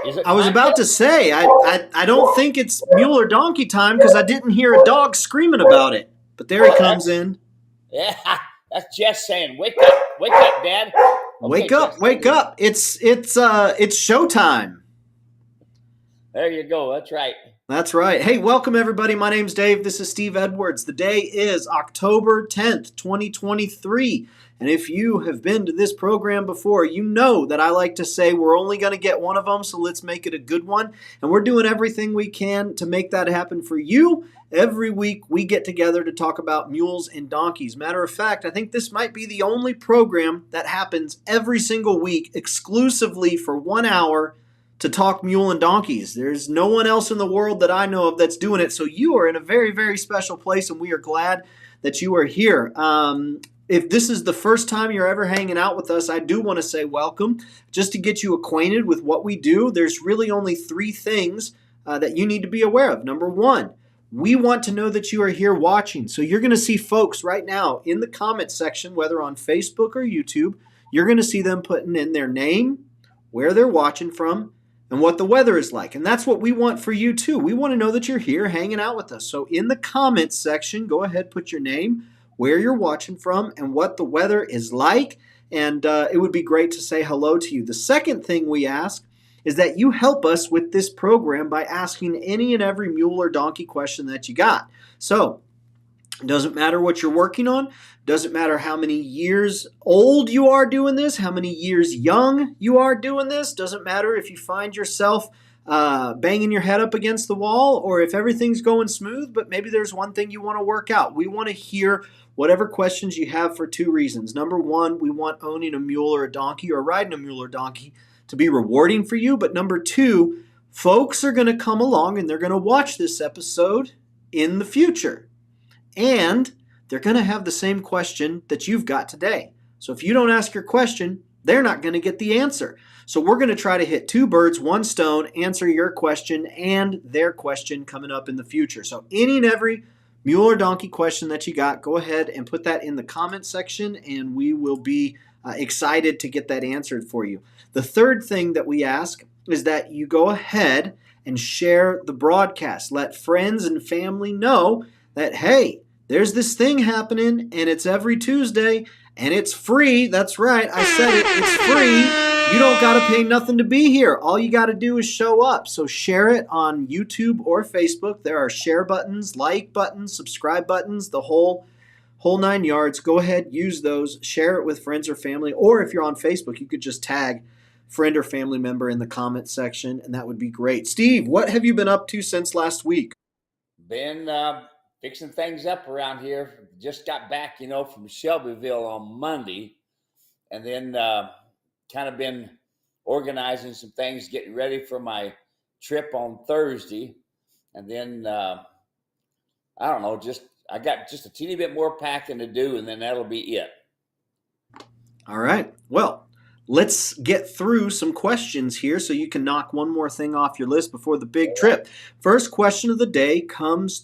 Is it I was time about yet? to say, I don't think it's mule or donkey time because I didn't hear a dog screaming about it. But there he Oh, comes that's in. yeah. That's Jess saying, wake up, Dad." Okay, Wake up, Jess, wake up. It's showtime. there you go. That's right. That's right. Hey, welcome everybody. My name's Dave. This is Steve Edwards. The day is October 10th, 2023. And if you have been to this program before, you know that I like to say we're only going to get one of them, so let's make it a good one. And we're doing everything we can to make that happen for you. Every week we get together to talk about mules and donkeys. Matter of fact, I think this might be the only program that happens every single week exclusively for 1 hour to talk mule and donkeys. There's no one else in the world that I know of that's doing it. So you are in a very, very special place, and we are glad that you are here. If this is the first time you're ever hanging out with us, I do want to say welcome. Just to get you acquainted with what we do, there's really only three things that you need to be aware of. Number one, we want to know that you are here watching. So you're going to see folks right now in the comment section, whether on Facebook or YouTube, you're going to see them putting in their name, where they're watching from, and what the weather is like. And that's what we want for you too. We want to know that you're here hanging out with us. So in the comments section, go ahead, put your name, where you're watching from, and what the weather is like. And it would be great to say hello to you. The second thing we ask is that you help us with this program by asking any and every mule or donkey question that you got. So it doesn't matter what you're working on. Doesn't matter how many years old you are doing this, how many years young you are doing this. Doesn't matter if you find yourself banging your head up against the wall or if everything's going smooth, but maybe there's one thing you want to work out. We want to hear whatever questions you have for two reasons. Number one, we want owning a mule or a donkey or riding a mule or donkey to be rewarding for you. But number two, folks are going to come along and they're going to watch this episode in the future. And they're going to have the same question that you've got today. So if you don't ask your question, they're not going to get the answer. So we're going to try to hit two birds, one stone, answer your question and their question coming up in the future. So any and every mule or donkey question that you got, go ahead and put that in the comment section and we will be excited to get that answered for you. The third thing that we ask is that you go ahead and share the broadcast. Let friends and family know that, hey, there's this thing happening and it's every Tuesday and it's free. That's right. I said it. It's free. You don't got to pay nothing to be here. All you got to do is show up. So share it on YouTube or Facebook. There are share buttons, like buttons, subscribe buttons, the whole nine yards. Go ahead, use those, share it with friends or family. Or if you're on Facebook, you could just tag friend or family member in the comment section and that would be great. Steve, what have you been up to since last week? Been fixing things up around here. Just got back, from Shelbyville on Monday, and then kind of been organizing some things, getting ready for my trip on Thursday, and then I don't know, I got just a teeny bit more packing to do, and then that'll be it. All right. Well, let's get through some questions here so you can knock one more thing off your list before the big trip. First question of the day comes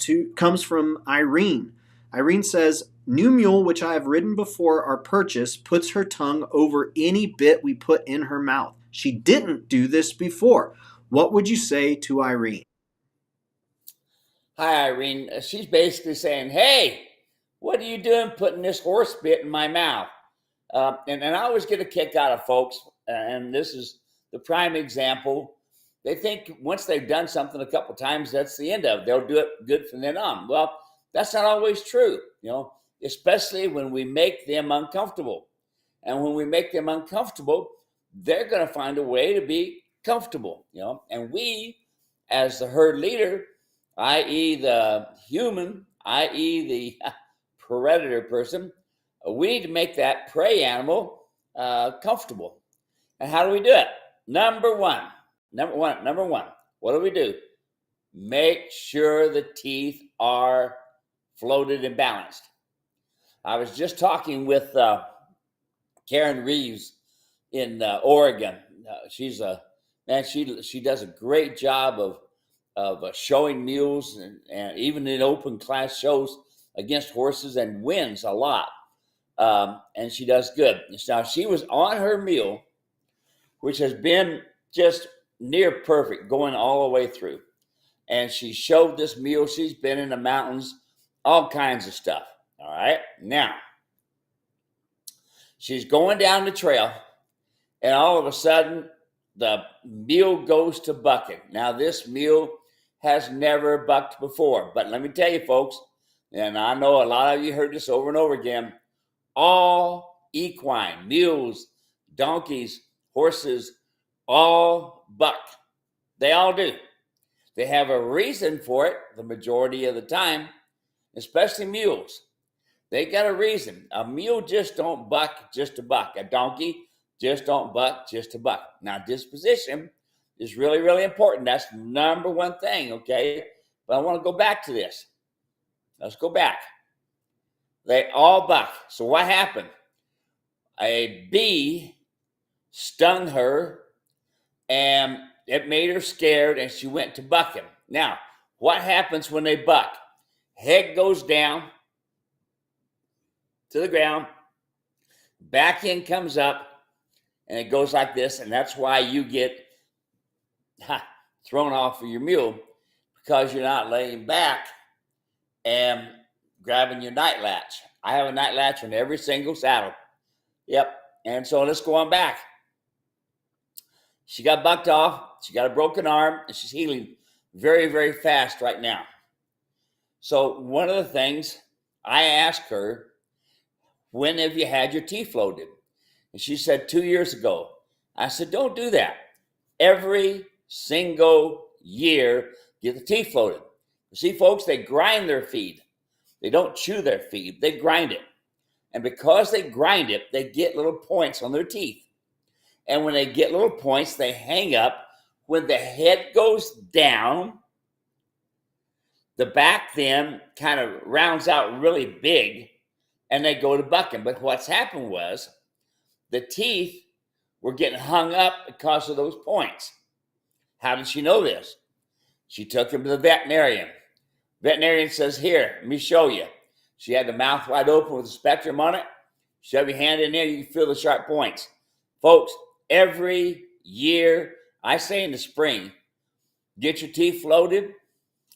from Irene. Irene says, "New mule, which I have ridden before our purchase, puts her tongue over any bit we put in her mouth. She didn't do this before. What would you say to Irene?" Hi, Irene. She's basically saying, "Hey, what are you doing putting this horse bit in my mouth?" And I always get a kick out of folks, and this is the prime example. They think once they've done something a couple times, that's the end of it. They'll do it good from then on. Well, that's not always true, especially when we make them uncomfortable. And when we make them uncomfortable, they're going to find a way to be comfortable, And we, as the herd leader, i.e. the human, i.e. the predator person, we need to make that prey animal comfortable. And how do we do it? Number one, what do we do? Make sure the teeth are floated and balanced. I was just talking with Karen Reeves in Oregon. She does a great job of showing mules and even in open class shows against horses and wins a lot. And she does good. Now, she was on her mule, which has been just near perfect going all the way through. And she showed this mule she's been in the mountains, all kinds of stuff. All right. Now, she's going down the trail, and all of a sudden, the mule goes to bucking. Now, this mule has never bucked before. But let me tell you, folks, and I know a lot of you heard this over and over again, all equine, mules, donkeys, horses, all buck. They all do. They have a reason for it the majority of the time, especially mules. They got a reason. A mule just don't buck just to buck. A donkey just don't buck just to buck. Now, disposition is really, really important. That's the number one thing, okay? But I want to go back to this. Let's go back. They all buck. So what happened? A bee stung her, and it made her scared, and she went to bucking. Now, what happens when they buck? Head goes down to the ground, back end comes up, and it goes like this, and that's why you get thrown off of your mule, because you're not laying back and grabbing your night latch. I have a night latch on every single saddle. Yep. And so let's go on back. She got bucked off. She got a broken arm, and she's healing very, very fast right now. So one of the things I asked her, when have you had your teeth loaded? And she said 2 years ago. I said, don't do that. Every single year, get the teeth loaded. You see, folks, they grind their feed. They don't chew their feed. They grind it. And because they grind it, they get little points on their teeth. And when they get little points, they hang up. When the head goes down, the back then kind of rounds out really big, and they go to bucking. But what's happened was the teeth were getting hung up because of those points. How did she know this? She took him to the veterinarian. Veterinarian says, here, let me show you. She had the mouth wide open with a spectrum on it. Shove your hand in there, you can feel the sharp points. Folks, every year, I say in the spring, get your teeth loaded,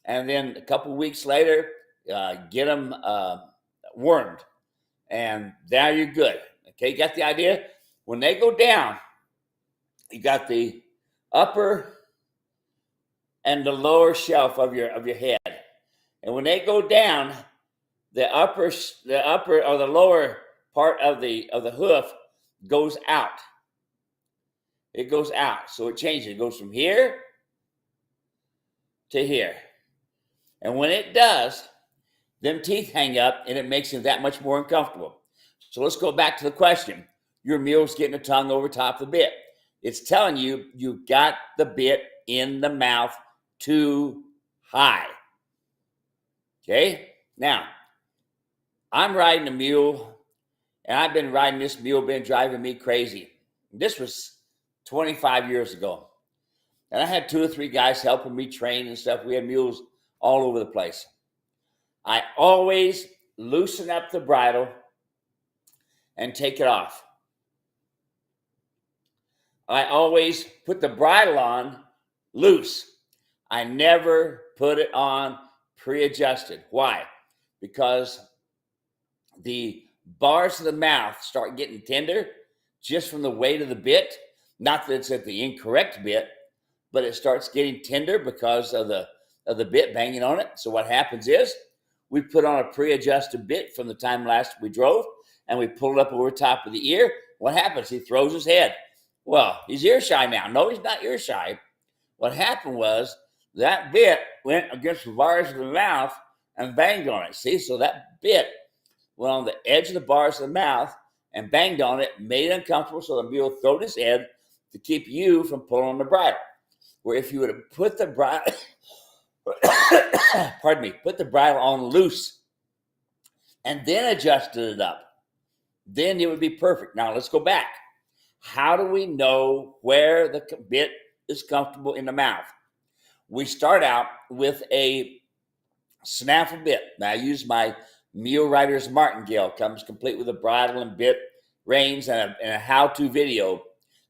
and then a couple weeks later, get them wormed. And now you're good. Okay, you got the idea? When they go down, you got the upper and the lower shelf of your head. And when they go down, the upper or the lower part of the hoof goes out. It goes out. So it changes. It goes from here to here. And when it does, them teeth hang up, and it makes them that much more uncomfortable. So let's go back to the question. Your mule's getting a tongue over top of the bit. It's telling you you got the bit in the mouth too high. Okay? Now, I'm riding a mule, and I've been riding this mule, been driving me crazy. This was 25 years ago. And I had 2 or 3 guys helping me train and stuff. We had mules all over the place. I always loosen up the bridle and take it off. I always put the bridle on loose. I never put it on pre-adjusted. Why? Because the bars of the mouth start getting tender just from the weight of the bit. Not that it's at the incorrect bit, but it starts getting tender because of the bit banging on it. So what happens is we put on a pre-adjusted bit from the time last we drove, and we pull it up over top of the ear. What happens? He throws his head. Well, he's ear shy now. No, he's not ear shy. What happened was that bit went against the bars of the mouth and banged on it. See, so that bit went on the edge of the bars of the mouth and banged on it, made it uncomfortable, so the mule throwed his head to keep you from pulling on the bridle. Where if you would have put the bridle, put the bridle on loose and then adjusted it up, then it would be perfect. Now let's go back. How do we know where the bit is comfortable in the mouth? We start out with a snaffle bit. Now I use my Mule Rider's martingale. Comes complete with a bridle and bit, reins, and a how-to video.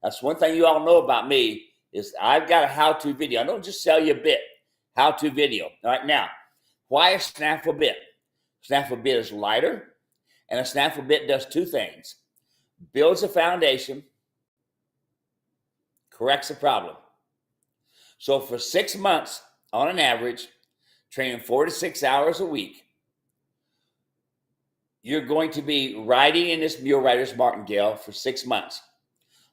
That's one thing you all know about me. I've got a how-to video. I don't just sell you a bit. How-to video. All right, now, why a snaffle bit? Snaffle bit is lighter, and a snaffle bit does two things. Builds a foundation, corrects a problem. So for 6 months, on an average, training 4 to 6 hours a week, you're going to be riding in this Mule Riders martingale for 6 months.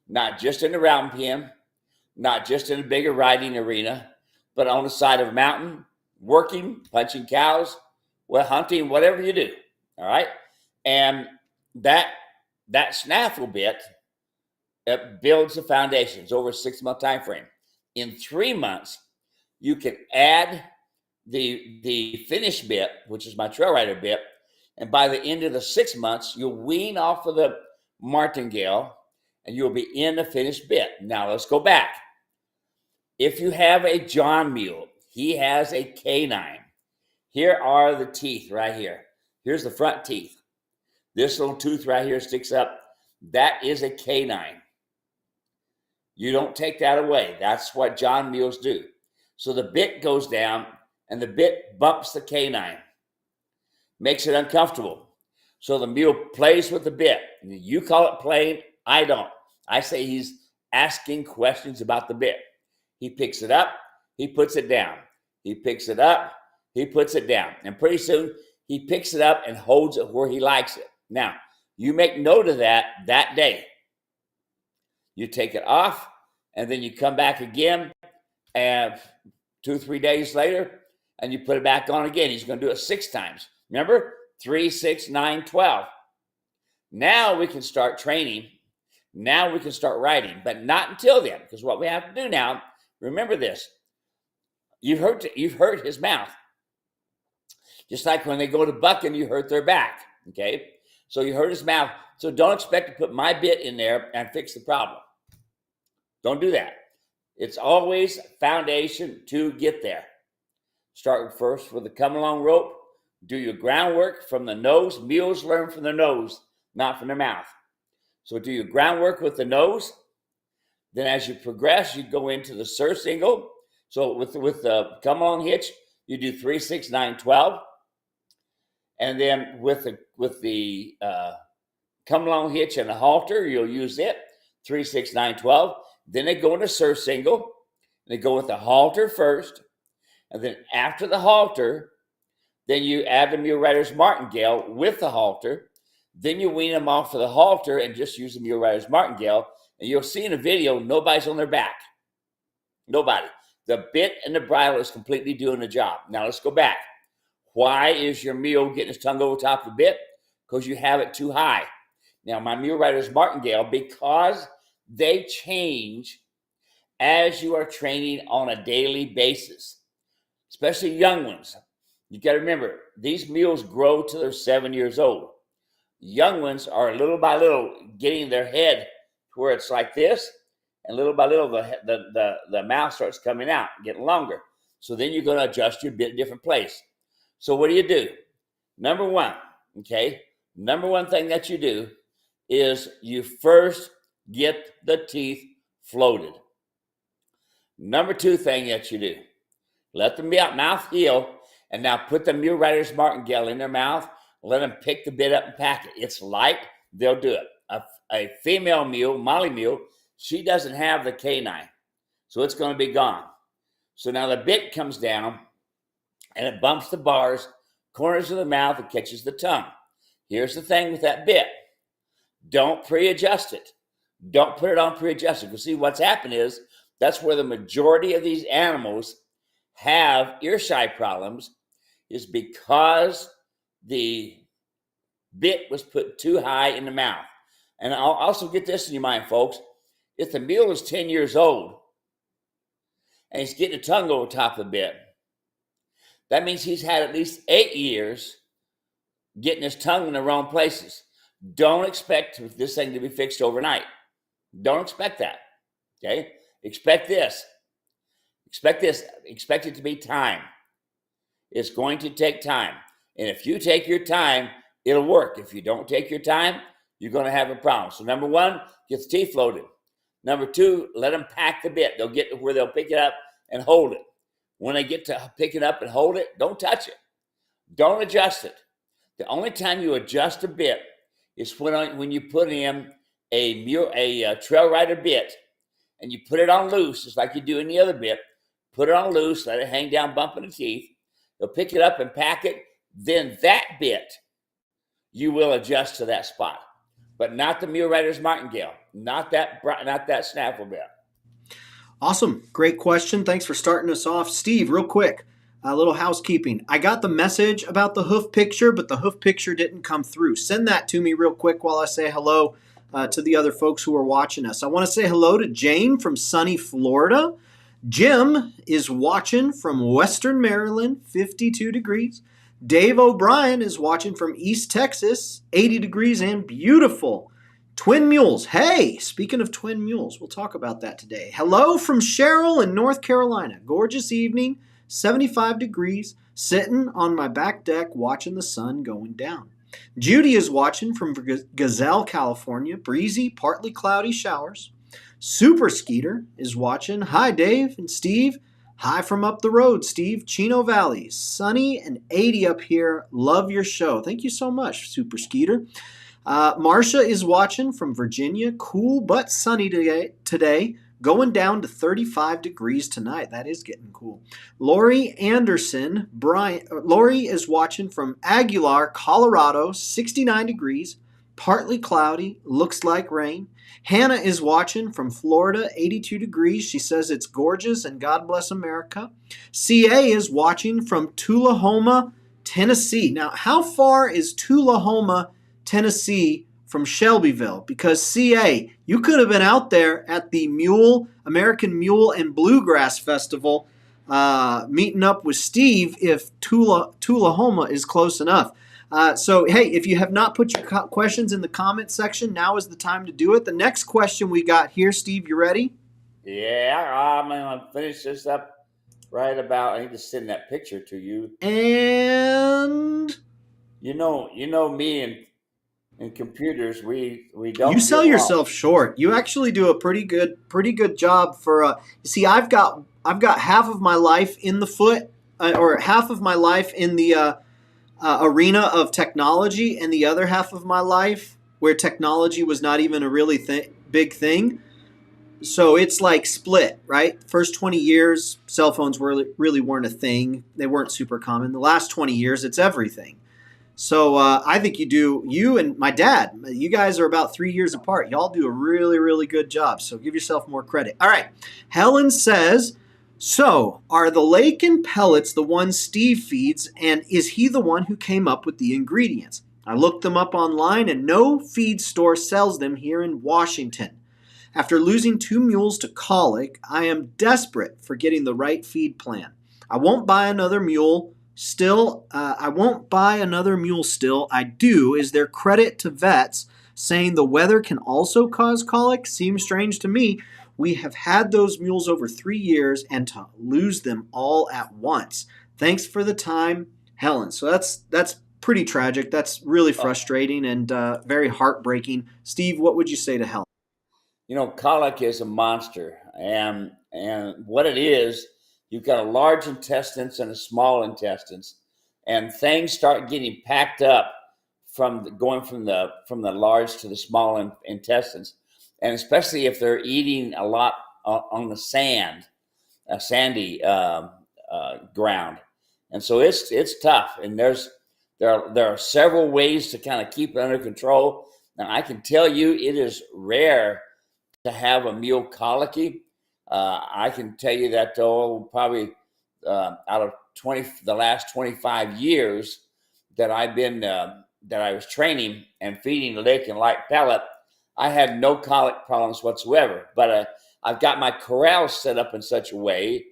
Not just in the round pen, not just in a bigger riding arena, but on the side of a mountain, working, punching cows, hunting, whatever you do. All right? And that snaffle bit, it builds the foundations over a 6 month time frame. In 3 months, you can add the finish bit, which is my trail rider bit, and by the end of the 6 months, you'll wean off of the martingale and you'll be in the finished bit. Now let's go back. If you have a John Mule, he has a canine. Here are the teeth right here. Here's the front teeth. This little tooth right here sticks up. That is a canine. You don't take that away. That's what John Mules do. So the bit goes down and the bit bumps the canine. Makes it uncomfortable. So the mule plays with the bit. You call it playing. I don't. I say he's asking questions about the bit. He picks it up. He puts it down. He picks it up. He puts it down. And pretty soon he picks it up and holds it where he likes it. Now, you make note of that day. You take it off, and then you come back again, and 2 or 3 days later, and you put it back on again. He's going to do it 6 times. Remember? 3, 6, 9, 12. Now we can start training. Now we can start riding, but not until then, because what we have to do now, remember this, you've hurt his mouth. Just like when they go to bucking, you hurt their back, okay? So you hurt his mouth. So don't expect to put my bit in there and fix the problem. Don't do that. It's always foundation to get there. Start first with the come along rope. Do your groundwork from the nose. Mules learn from the nose, not from their mouth. So do your groundwork with the nose. Then as you progress, you go into the sur single. So with the come along hitch, you do 3, 6, 9, 12. And then with the come along hitch and the halter, you'll use it 3, 6, 9, 12. Then they go into sur single. They go with the halter first, and then after the halter, then you add the Mule Riders martingale with the halter. Then you wean them off of the halter and just use the Mule Riders martingale. And you'll see in the video, nobody's on their back. Nobody. The bit and the bridle is completely doing the job. Now let's go back. Why is your mule getting his tongue over top of the bit? Because you have it too high. Now my Mule Riders martingale, because they change as you are training on a daily basis, especially young ones. You got to remember, these mules grow till they're 7 years old. Young ones are little by little getting their head to where it's like this, and little by little the mouth starts coming out, getting longer. So then you're going to adjust your bit in a different place. So what do? Number one thing that you do is you first get the teeth floated. Number 2 thing that you do, let them be out mouth heel, and now put the Mule Riders martingale in their mouth. Let them pick the bit up and pack it. It's light. They'll do it. A female mule, Molly mule, she doesn't have the canine, so it's going to be gone. So now the bit comes down, and it bumps the bars, corners of the mouth, and catches the tongue. Here's the thing with that bit. Don't pre-adjust it. Don't put it on pre-adjusted. Because see, what's happened is that's where the majority of these animals have ear shy problems, is because the bit was put too high in the mouth. And I'll also get this in your mind, folks. If the mule is 10 years old and he's getting a tongue over top of the bit, that means he's had at least 8 years getting his tongue in the wrong places. Don't expect this thing to be fixed overnight. Don't expect that. Okay? Expect this. Expect this. Expect it to be time. It's going to take time. And if you take your time, it'll work. If you don't take your time, you're going to have a problem. So number 1, get the teeth floated. Number two, let them pack the bit. They'll get to where they'll pick it up and hold it. When they get to pick it up and hold it, don't touch it. Don't adjust it. The only time you adjust a bit is when you put in a trail rider bit and you put it on loose, just like you do any other bit. Put it on loose, let it hang down, bumping the teeth. They'll pick it up and pack it. Then that bit, you will adjust to that spot, but not the Mule Rider's martingale, not that snaffle bit. Awesome. Great question. Thanks for starting us off. Steve, real quick, a little housekeeping. I got the message about the hoof picture, but the hoof picture didn't come through. Send that to me real quick while I say hello to the other folks who are watching us. I want to say hello to Jane from sunny Florida. Jim is watching from Western Maryland, 52 degrees. Dave O'Brien is watching from East Texas, 80 degrees and beautiful. Twin Mules. Hey, speaking of Twin Mules, we'll talk about that today. Hello from Cheryl in North Carolina. Gorgeous evening, 75 degrees, sitting on my back deck watching the sun going down. Judy is watching from Gazelle, California. Breezy, partly cloudy showers. Super Skeeter is watching. Hi, Dave and Steve. Hi from up the road, Steve. Chino Valley. Sunny and 80 up here. Love your show. Thank you so much, Super Skeeter. Marcia is watching from Virginia. Cool but sunny today. Going down to 35 degrees tonight. That is getting cool. Lori Anderson. Lori is watching from Aguilar, Colorado. 69 degrees. Partly cloudy. Looks like rain. Hannah is watching from Florida, 82 degrees. She says it's gorgeous and God bless America. CA is watching from Tullahoma, Tennessee. Now, how far is Tullahoma, Tennessee from Shelbyville? Because CA, you could have been out there at the American Mule and Bluegrass Festival meeting up with Steve if Tullahoma is close enough. So, hey, if you have not put your questions in the comment section, now is the time to do it. The next question we got here, Steve, you ready? Yeah, I'm going to finish this up right about, I need to send that picture to you. And you know me and computers, we don't. You sell yourself short. You actually do a pretty good job for. You see, I've got half of my life in the foot, or half of my life in the arena of technology, and the other half of my life where technology was not even a really big thing. So it's like split, right? First 20 years, cell phones really weren't a thing. They weren't super common. The last 20 years, it's everything. So I think you and my dad, you guys are about 3 years apart. Y'all do a really, really good job. So give yourself more credit. All right. Helen says, so are the Lakin pellets the ones Steve feeds, and is he the one who came up with the ingredients? I looked them up online, and no feed store sells them here in Washington. After losing 2 mules to colic, I am desperate for getting the right feed plan. I won't buy another mule still. I do. Is there credit to vets saying the weather can also cause colic? Seems strange to me. We have had those mules over 3 years, and to lose them all at once. Thanks for the time, Helen. So that's pretty tragic. That's really frustrating and very heartbreaking. Steve, what would you say to Helen? Colic is a monster, and what it is, you've got a large intestines and a small intestines, and things start getting packed up going from the large to the small intestines, and especially if they're eating a lot on the sandy ground, and so it's tough. And there are several ways to kind of keep it under control. Now I can tell you, it is rare to have a mule colicky. I can tell you that probably out of the last 25 years that I've been that I was training and feeding lick and light pellet, I had no colic problems whatsoever. But I've got my corral set up in such a way,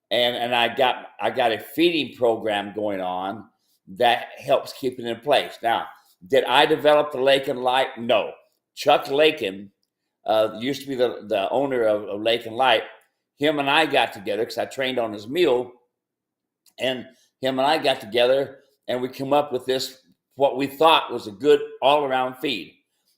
and I got a feeding program going on that helps keep it in place. Now, did I develop the Lakin Lite? No. Chuck Lakin used to be the owner of Lakin Lite. Him and I got together because I trained on his mule, and him and I got together and we come up with this, what we thought was a good all-around feed.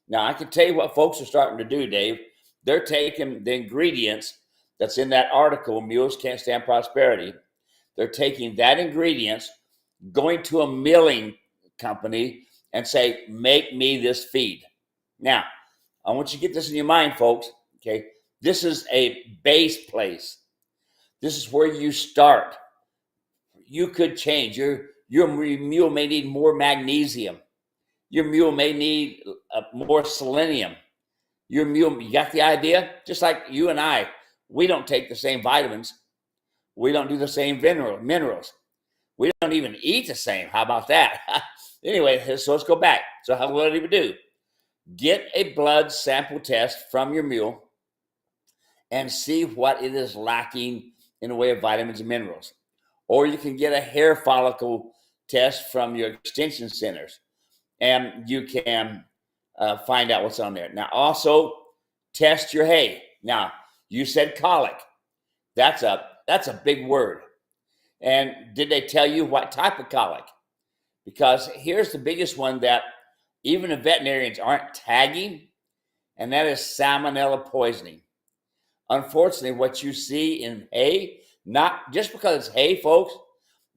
Now, I can tell you what folks are starting to do, Dave. they're taking the ingredients that's in that article, Mules Can't Stand Prosperity. They're taking that ingredients, going to a milling company and say, make me this feed. Now, I want you to get this in your mind, folks. Okay, this is a base place. This is where you start. You could change. Your mule may need more magnesium. Your mule may need more selenium. Your mule, you got the idea? Just like you and I, we don't take the same vitamins. We don't do the same minerals. We don't even eat the same. How about that? Anyway, so let's go back. So what do we do? Get a blood sample test from your mule and see what it is lacking in the way of vitamins and minerals. Or you can get a hair follicle test from your extension centers, and you can find out what's on there. Now, also test your hay. Now, you said colic. That's a big word. And did they tell you what type of colic? Because here's the biggest one that even the veterinarians aren't tagging, and that is salmonella poisoning. Unfortunately, what you see in hay, not just because it's hay, folks,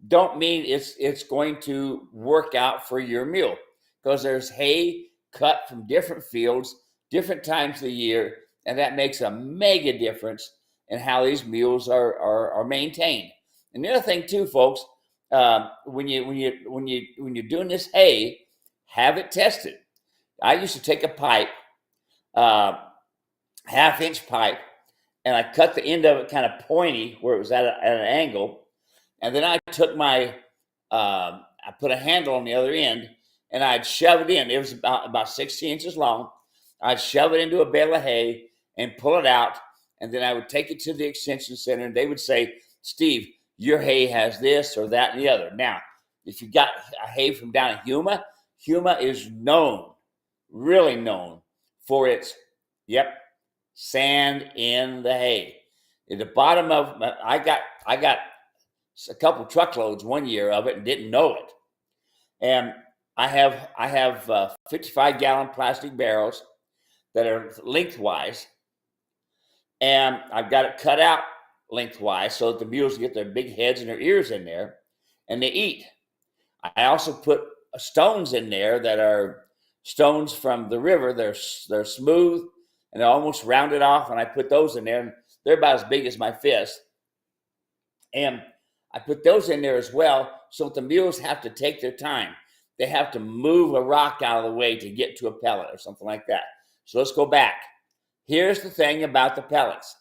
don't mean it's going to work out for your mule, because there's hay cut from different fields, different times of the year, and that makes a mega difference in how these mules are maintained. And the other thing too, folks, when you're doing this hay, have it tested. I used to take a pipe, half-inch pipe, and I cut the end of it kind of pointy where it was at an angle, and then I took I put a handle on the other end, and I'd shove it in. It was about 60 inches long. I'd shove it into a bale of hay and pull it out, and then I would take it to the extension center, and they would say, Steve, your hay has this or that and the other. Now, if you got a hay from down in Huma is known, really known for its, sand in the hay. At the bottom of, I got a couple truckloads one year of it and didn't know it. And I have 55-gallon plastic barrels that are lengthwise, and I've got it cut out lengthwise so that the mules get their big heads and their ears in there, and they eat. I also put stones in there that are stones from the river. They're smooth and they're almost rounded off, and I put those in there, and they're about as big as my fist. And I put those in there as well so that the mules have to take their time. They have to move a rock out of the way to get to a pellet or something like that. So let's go back. Here's the thing about the pellets.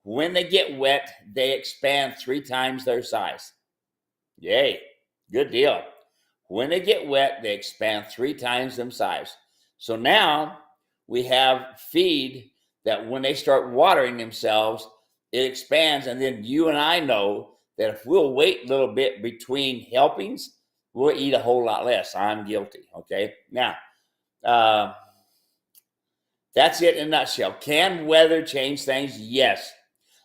When they get wet, they expand 3 times their size. Yay, good deal. When they get wet, they expand 3 times them size. So now we have feed that when they start watering themselves, it expands, and then you and I know that if we'll wait a little bit between helpings, we'll eat a whole lot less. I'm guilty, okay? Now, that's it in a nutshell. Can weather change things? Yes.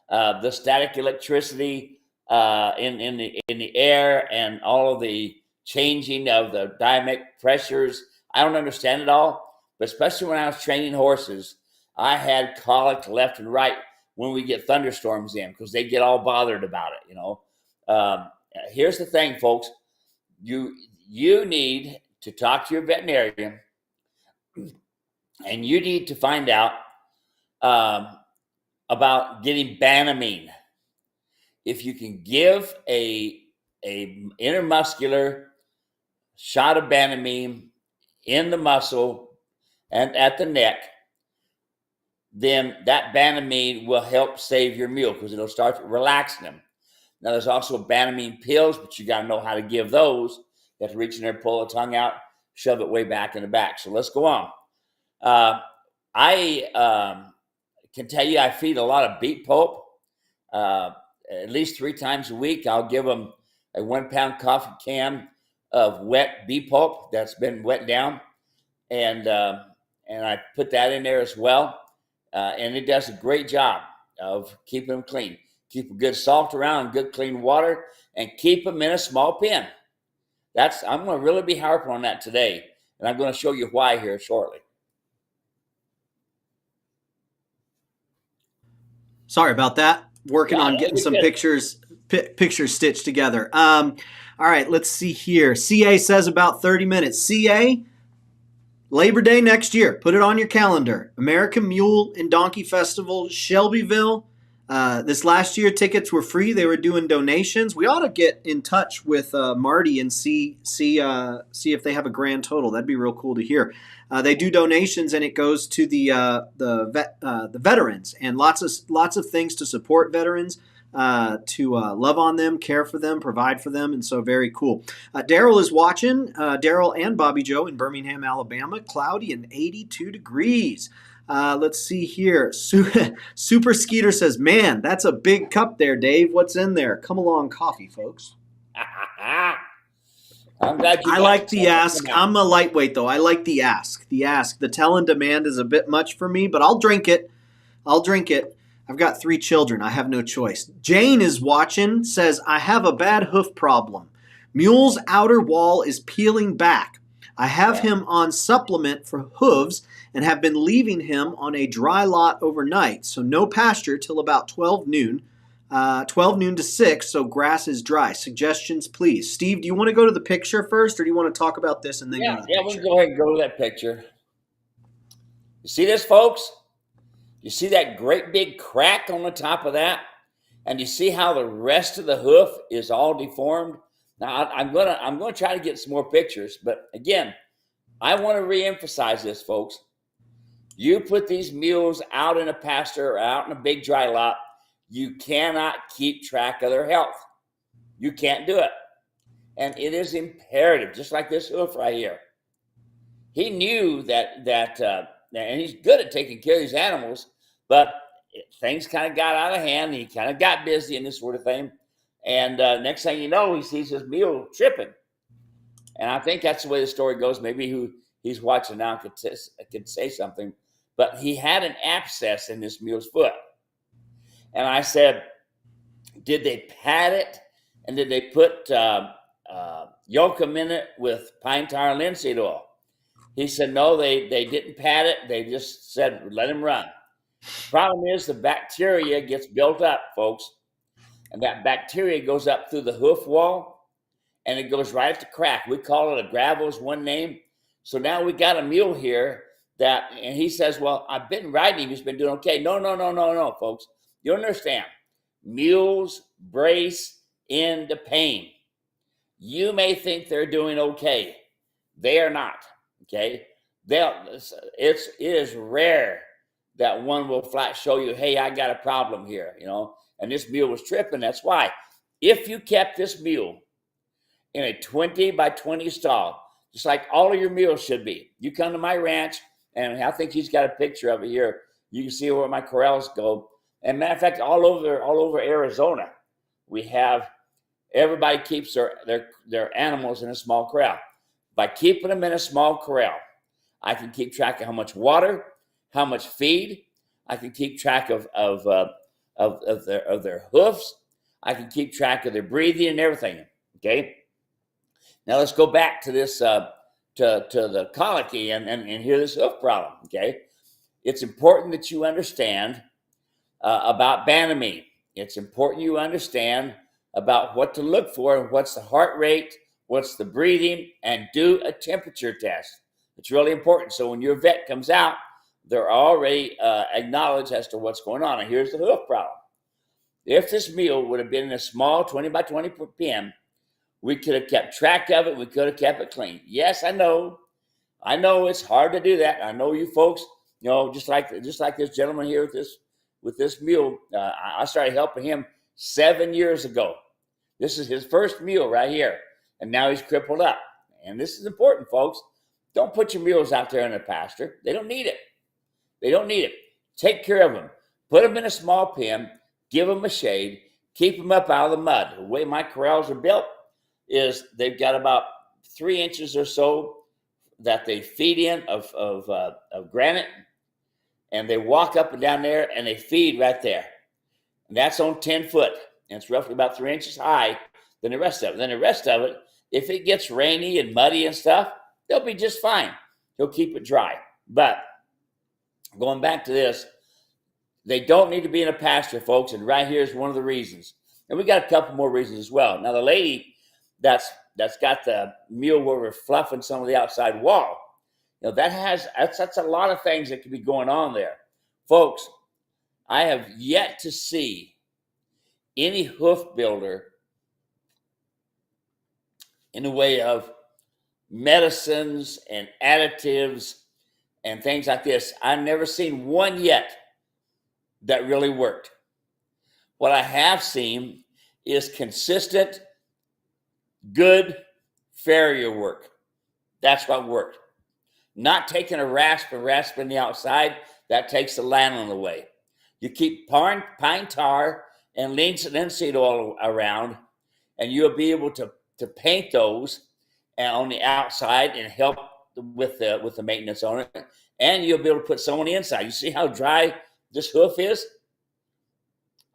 The static electricity in the air and all of the changing of the dynamic pressures, I don't understand it all, but especially when I was training horses, I had colic left and right when we get thunderstorms in, because they get all bothered about it, Here's the thing, folks. You need to talk to your veterinarian, and you need to find out about getting Banamine. If you can give a intermuscular shot of Banamine in the muscle and at the neck, then that Banamine will help save your mule, because it'll start relaxing them. Now, there's also Banamine pills, but you got to know how to give those. You have to reach in there, pull the tongue out, shove it way back in the back. So let's go on. I can tell you I feed a lot of beet pulp. At least 3 times a week, I'll give them a 1-pound coffee can of wet beet pulp that's been wet down. And I put that in there as well. And it does a great job of keeping them clean. Keep a good salt around, good clean water, and keep them in a small pen. I'm going to really be harping on that today, and I'm going to show you why here shortly. Sorry about that. Working Yeah, on getting you're some good. pictures stitched together. All right, let's see here. CA says about 30 minutes. CA, Labor Day next year. Put it on your calendar. American Mule and Donkey Festival, Shelbyville. This last year, tickets were free. They were doing donations. We ought to get in touch with Marty and see if they have a grand total. That'd be real cool to hear. They do donations, and it goes to the veterans, and lots of things to support veterans, to love on them, care for them, provide for them, and so very cool. Daryl is watching. Daryl and Bobby Joe in Birmingham, Alabama. Cloudy and 82 degrees. Let's see here. Super Skeeter says, man, that's a big cup there, Dave. What's in there? Come along coffee, folks. I'm glad you I got like the something ask. out. I'm a lightweight, though. I like the ask. The tell and demand is a bit much for me, but I'll drink it. I've got 3 children. I have no choice. Jane is watching, says, I have a bad hoof problem. Mule's outer wall is peeling back. I have him on supplement for hooves and have been leaving him on a dry lot overnight, so no pasture till about 12 noon to 6, so grass is dry. Suggestions, please. Steve, do you want to go to the picture first, or do you want to talk about this and then go to the Yeah, picture? we'll go ahead and go to that picture. You see this, folks? You see that great big crack on the top of that? And you see how the rest of the hoof is all deformed? Now, I'm gonna try to get some more pictures, but again, I want to reemphasize this, folks. You put these mules out in a pasture or out in a big dry lot, you cannot keep track of their health. You can't do it. And it is imperative, just like this hoof right here. He knew that and he's good at taking care of these animals, but things kind of got out of hand. He kind of got busy and this sort of thing. And next thing you know, he sees his mule tripping. And I think that's the way the story goes. Maybe who he's watching now could say something. But he had an abscess in this mule's foot. And I said, did they pat it? And did they put yokum in it with pine tar and linseed oil? He said, no, they didn't pat it. They just said, let him run. Problem is the bacteria gets built up, folks. And that bacteria goes up through the hoof wall and it goes right at the crack. We call it a gravel is one name. So now we got a mule here and he says, well, I've been riding him. He's been doing okay. No, folks. You understand. Mules brace into pain. You may think they're doing okay. They are not. Okay. It is rare that one will flat show you, hey, I got a problem here, and this mule was tripping. That's why. If you kept this mule in a 20 by 20 stall, just like all of your mules should be, you come to my ranch, and I think he's got a picture of it here. You can see where my corrals go. And matter of fact, all over Arizona, we have everybody keeps their animals in a small corral. By keeping them in a small corral, I can keep track of how much water, how much feed. I can keep track of their hoofs. I can keep track of their breathing and everything. Okay. Now let's go back to this to the colicky and hear this hoof problem. Okay. It's important that you understand about Banamine. It's important you understand about what to look for and what's the heart rate, what's the breathing, and do a temperature test. It's really important. So when your vet comes out, they're already acknowledged as to what's going on. And here's the hoof problem. If this mule would have been in a small 20 by 20 pen, we could have kept track of it. We could have kept it clean. Yes, I know it's hard to do that. I know you folks, just like this gentleman here with this mule. I started helping him 7 years ago. This is his first mule right here. And now he's crippled up. And this is important, folks. Don't put your mules out there in the pasture. They don't need it. Take care of them. Put them in a small pen. Give them a shade. Keep them up out of the mud. The way my corrals are built is they've got about 3 inches or so that they feed in of granite. And they walk up and down there and they feed right there. And that's on 10 foot. And it's roughly about 3 inches high than the rest of it. Then the rest of it, if it gets rainy and muddy and stuff, they'll be just fine. He'll keep it dry. But going back to this, They don't need to be in a pasture, folks, and right here is one of the reasons. And we got a couple more reasons as well. Now, the lady that's got the mule where we're fluffing some of the outside wall, that's a lot of things that could be going on there. Folks, I have yet to see any hoof builder in the way of medicines and additives and things like this. I've never seen one yet that really worked. What I have seen is consistent, good farrier work. That's what worked. Not taking a rasp and rasping the outside, that takes the lanolin away. You keep pine tar and linseed oil around, and you'll be able to paint those on the outside and help with the maintenance on it. And you'll be able to put some on the inside. You see how dry this hoof is?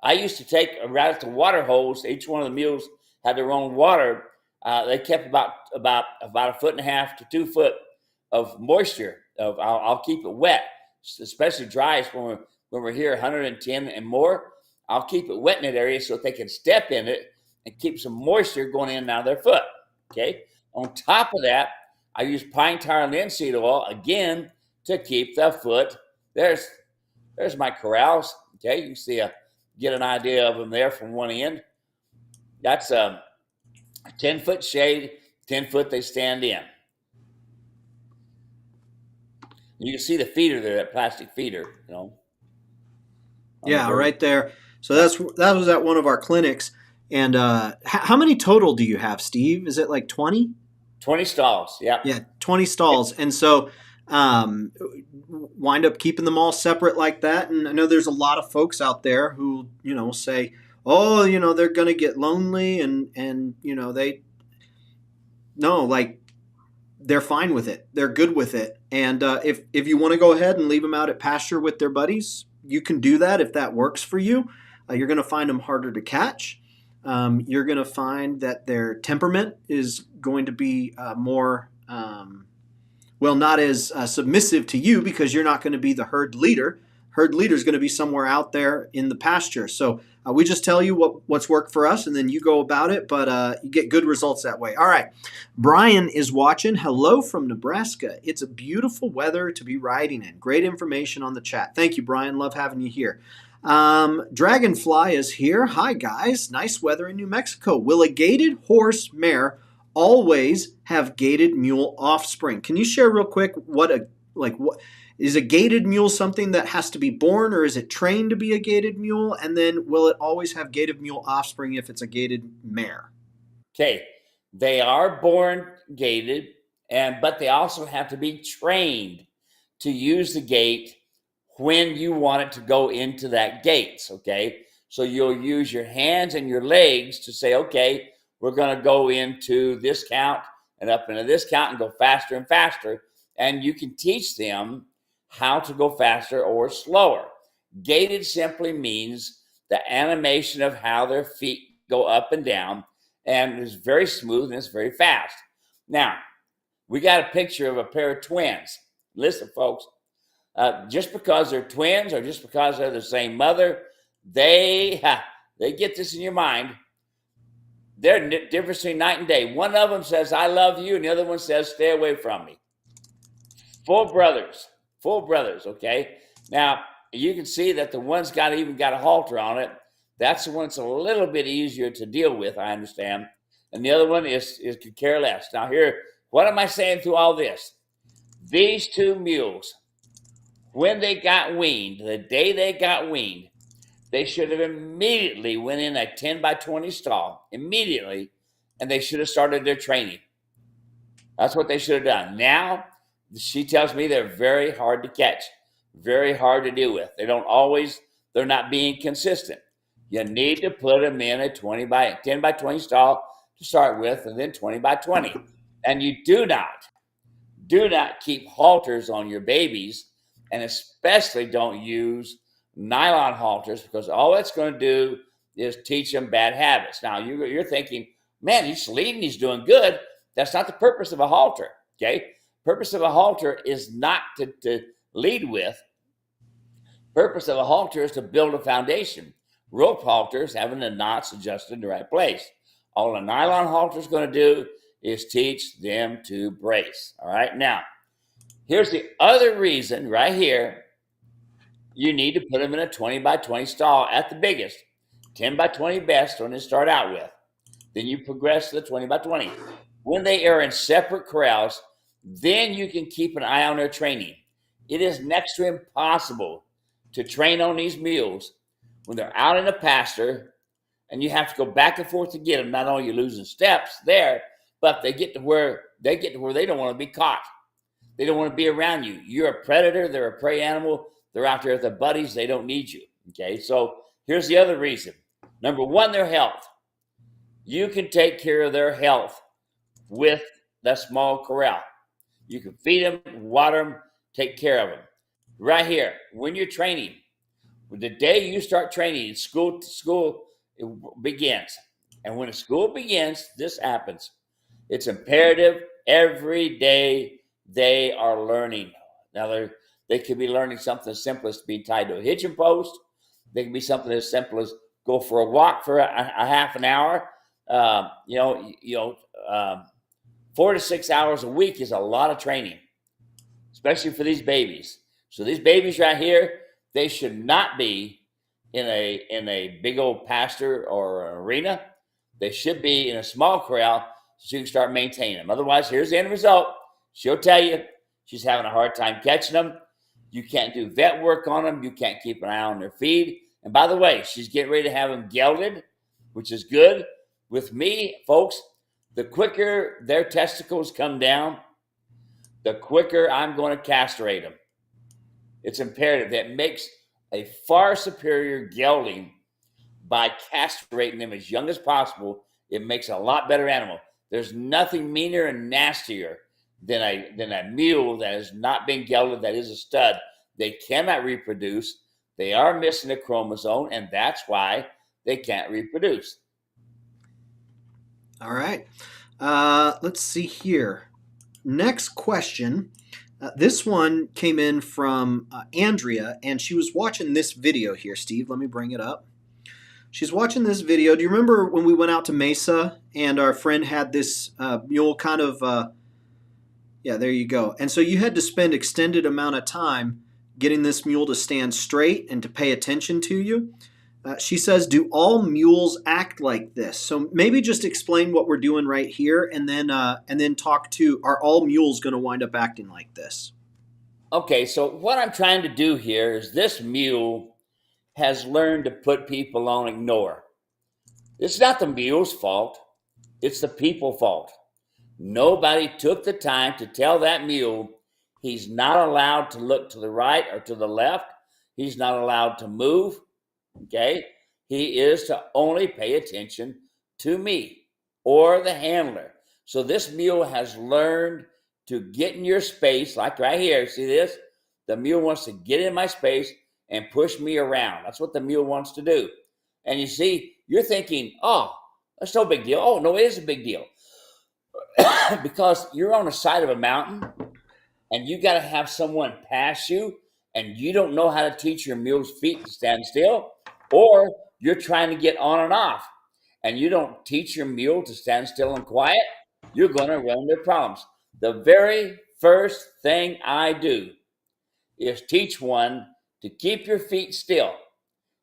I used to take right at the water holes. Each one of the mules had their own water. They kept about a foot and a half to 2 foot of moisture. I'll keep it wet, especially dry when we're here 110 and more. I'll keep it wet in that area so that they can step in it and keep some moisture going in and out of their foot. Okay. On top of that, I use pine tar and linseed oil again to keep the foot. There's my corrals. Okay, you can see get an idea of them there from one end. That's a 10-foot shade, 10 foot they stand in. You can see the feeder there, that plastic feeder, Yeah, right there. So that was at one of our clinics. And how many total do you have, Steve? Is it like 20? 20 stalls, yeah. Yeah, 20 stalls. And so wind up keeping them all separate like that. And I know there's a lot of folks out there who, say, oh, they're going to get lonely and they're fine with it. They're good with it. And if you want to go ahead and leave them out at pasture with their buddies, you can do that if that works for you. You're going to find them harder to catch. You're going to find that their temperament is going to be more, not as submissive to you because you're not going to be the herd leader. Herd leader is going to be somewhere out there in the pasture. So we just tell you what's worked for us, and then you go about it, but you get good results that way. All right. Brian is watching. Hello from Nebraska. It's a beautiful weather to be riding in. Great information on the chat. Thank you, Brian. Love having you here. Dragonfly is here. Hi, guys. Nice weather in New Mexico. Will a gaited horse mare always have gaited mule offspring? Can you share real quick what is a gaited mule something that has to be born, or is it trained to be a gaited mule? And then will it always have gaited mule offspring if it's a gaited mare? Okay, they are born gaited, but they also have to be trained to use the gait when you want it to go into that gates, okay? So you'll use your hands and your legs to say, okay, we're going to go into this count and up into this count and go faster and faster. And you can teach them how to go faster or slower. Gaited simply means the animation of how their feet go up and down, and it's very smooth and it's very fast. Now, we got a picture of a pair of twins. Listen, folks, just because they're twins or just because they're the same mother, they get this in your mind. They're different between night and day. One of them says, I love you, and the other one says, stay away from me. Full brothers, okay? Now, you can see that the one's got a halter on it. That's the one that's a little bit easier to deal with, I understand. And the other one is could care less. Now here, what am I saying through all this? These two mules, when they got weaned, the day they got weaned, they should have immediately went in a 10 by 20 stall, immediately, and they should have started their training. That's what they should have done. Now, she tells me they're very hard to catch, very hard to deal with. They're not being consistent. You need to put them in a 10 by 20 stall to start with, and then 20 by 20. And you do not keep halters on your babies, and especially don't use nylon halters, because all it's going to do is teach them bad habits. Now, you're thinking, man, he's leading, he's doing good. That's not the purpose of a halter, okay? Purpose of a halter is not to lead with, Purpose of a halter is to build a foundation. Rope halters having the knots adjusted in the right place. All a nylon halter is going to do is teach them to brace. All right. Now, here's the other reason right here. You need to put them in a 20 by 20 stall at the biggest. 10 by 20 best when they start out with. Then you progress to the 20 by 20. When they are in separate corrals, then you can keep an eye on their training. It is next to impossible to train on these mules when they're out in the pasture and you have to go back and forth to get them. Not only are you losing steps there, but they get to where they don't want to be caught. They don't want to be around you. You're a predator. They're a prey animal. They're out there with their buddies. They don't need you. Okay, so here's the other reason. Number one, their health. You can take care of their health with that small corral. You can feed them, water them, take care of them. Right here, when you're training, the day you start training, school begins. And when a school begins, this happens. It's imperative every day they are learning. Now, they could be learning something as simple as being tied to a hitching post. They can be something as simple as go for a walk for a half an hour. 4 to 6 hours a week is a lot of training, especially for these babies. So these babies right here, they should not be in a big old pasture or an arena. They should be in a small corral so you can start maintaining them. Otherwise, here's the end result. She'll tell you she's having a hard time catching them. You can't do vet work on them. You can't keep an eye on their feed. And by the way, she's getting ready to have them gelded, which is good. With me, folks, the quicker their testicles come down, the quicker I'm going to castrate them. It's imperative. That makes a far superior gelding by castrating them as young as possible. It makes a lot better animal. There's nothing meaner and nastier than a mule that has not been gelded, that is a stud. They cannot reproduce. They are missing a chromosome, and that's why they can't reproduce. All right. Let's see here. Next question. This one came in from Andrea, and she was watching this video here, Steve. Let me bring it up. She's watching this video. Do you remember when we went out to Mesa and our friend had this mule kind of, yeah, there you go. And so you had to spend extended amount of time getting this mule to stand straight and to pay attention to you. She says, do all mules act like this? So maybe just explain what we're doing right here and then talk to, are all mules going to wind up acting like this? Okay, so what I'm trying to do here is this mule has learned to put people on ignore. It's not the mule's fault. It's the people's fault. Nobody took the time to tell that mule he's not allowed to look to the right or to the left. He's not allowed to move. Okay, he is to only pay attention to me or the handler. So this mule has learned to get in your space, like right here. See this? The mule wants to get in my space and push me around. That's what the mule wants to do. And you see, you're thinking, oh, that's no big deal. Oh, no, it is a big deal. Because you're on the side of a mountain and you got to have someone pass you and you don't know how to teach your mule's feet to stand still. Or you're trying to get on and off and you don't teach your mule to stand still and quiet, you're going to run into problems. The very first thing I do is teach one to keep your feet still.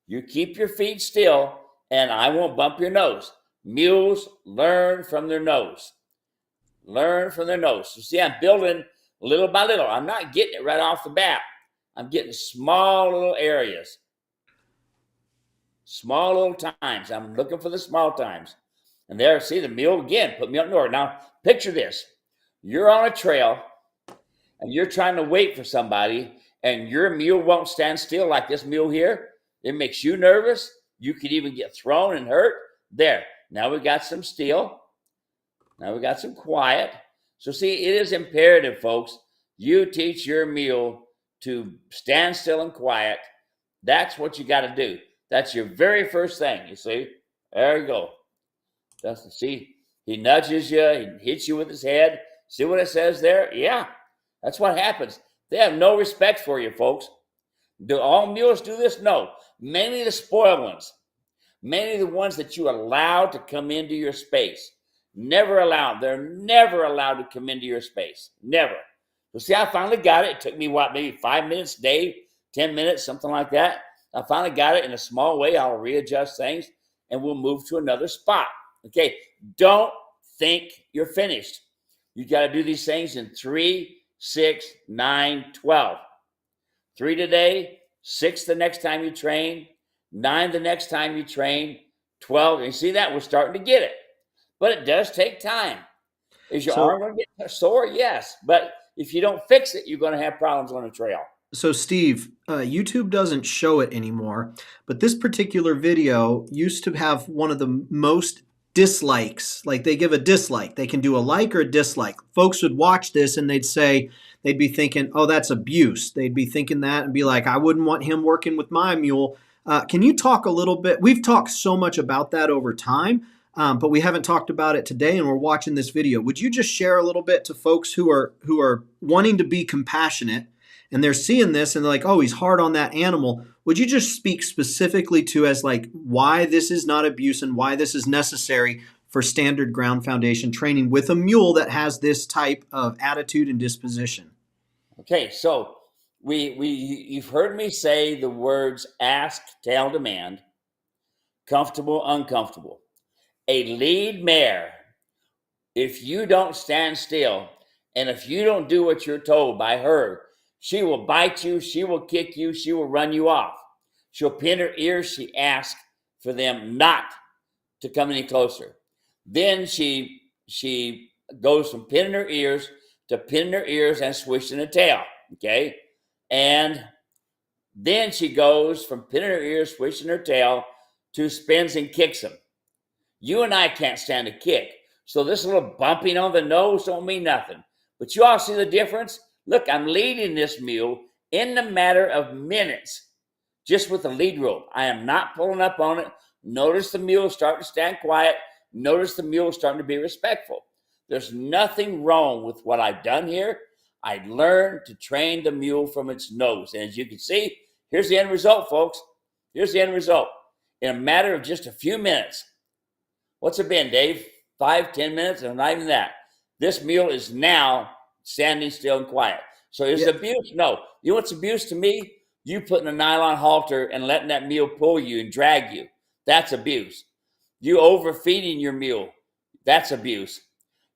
You keep your feet still and I won't bump your nose. Mules learn from their nose. Learn from their nose. So see, I'm building little by little. I'm not getting it right off the bat. I'm getting small little areas. Small little times. I'm looking for the small times. And there, see the mule again, put me up north. Now, picture this. You're on a trail and you're trying to wait for somebody and your mule won't stand still like this mule here. It makes you nervous. You could even get thrown and hurt. There. Now we got some still. Now we got some quiet. So see, it is imperative, folks. You teach your mule to stand still and quiet. That's what you got to do. That's your very first thing, you see. There you go. See, he nudges you, he hits you with his head. See what it says there? Yeah, that's what happens. They have no respect for you, folks. Do all mules do this? No. Mainly the spoiled ones. Mainly the ones that you allow to come into your space. Never allowed. They're never allowed to come into your space. Never. So see, I finally got it. It took me, maybe 5 minutes, Dave, 10 minutes, something like that. I finally got it in a small way. I'll readjust things, and we'll move to another spot. Okay, don't think you're finished. You got to do these things in 3, 6, 9, 12. 3 today, 6 the next time you train, 9 the next time you train, 12. And you see that? We're starting to get it. But it does take time. Is your arm going to get sore? Yes. But if you don't fix it, you're going to have problems on the trail. So, Steve, YouTube doesn't show it anymore, but this particular video used to have one of the most dislikes. Like, they give a dislike. They can do a like or a dislike. Folks would watch this and they'd be thinking, oh, that's abuse. They'd be thinking that and be like, I wouldn't want him working with my mule. Can you talk a little bit? We've talked so much about that over time, but we haven't talked about it today, and we're watching this video. Would you just share a little bit to folks who are wanting to be compassionate, and they're seeing this and they're like, oh, he's hard on that animal. Would you just speak specifically to as like why this is not abuse and why this is necessary for standard ground foundation training with a mule that has this type of attitude and disposition? Okay, so you've heard me say the words ask, tell, demand, comfortable, uncomfortable. A lead mare, if you don't stand still and if you don't do what you're told by her, she will bite you, she will kick you, she will run you off. She'll pin her ears, she asks for them not to come any closer. Then she goes from pinning her ears to pinning her ears and swishing the tail, okay? And then she goes from pinning her ears, swishing her tail, to spins and kicks them. You and I can't stand a kick. So this little bumping on the nose don't mean nothing. But you all see the difference? Look, I'm leading this mule in the matter of minutes, just with the lead rope. I am not pulling up on it. Notice the mule starting to stand quiet. Notice the mule starting to be respectful. There's nothing wrong with what I've done here. I learned to train the mule from its nose. And as you can see, here's the end result, folks. Here's the end result. In a matter of just a few minutes. What's it been, Dave? 5, 10 minutes? And not even that. This mule is now standing still and quiet. So is it abuse? No. You know what's abuse to me? You putting a nylon halter and letting that mule pull you and drag you. That's abuse. You overfeeding your mule. That's abuse.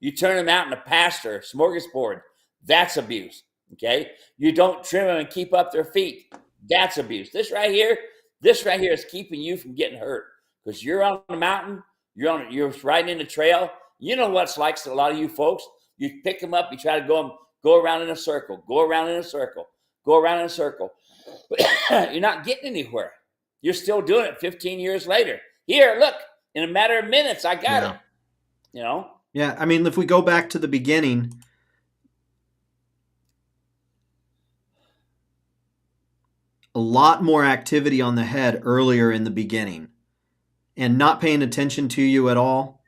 You turn him out in a pasture, smorgasbord. That's abuse. Okay? You don't trim them and keep up their feet. That's abuse. This right here is keeping you from getting hurt. Because you're on the mountain, you're riding in the trail. You know what it's like to a lot of you folks. You pick them up, you try to go around in a circle, go around in a circle, go around in a circle. But you're not getting anywhere. You're still doing it 15 years later. Here, look, in a matter of minutes, I got it. You know? Yeah, I mean, if we go back to the beginning, a lot more activity on the head earlier in the beginning and not paying attention to you at all.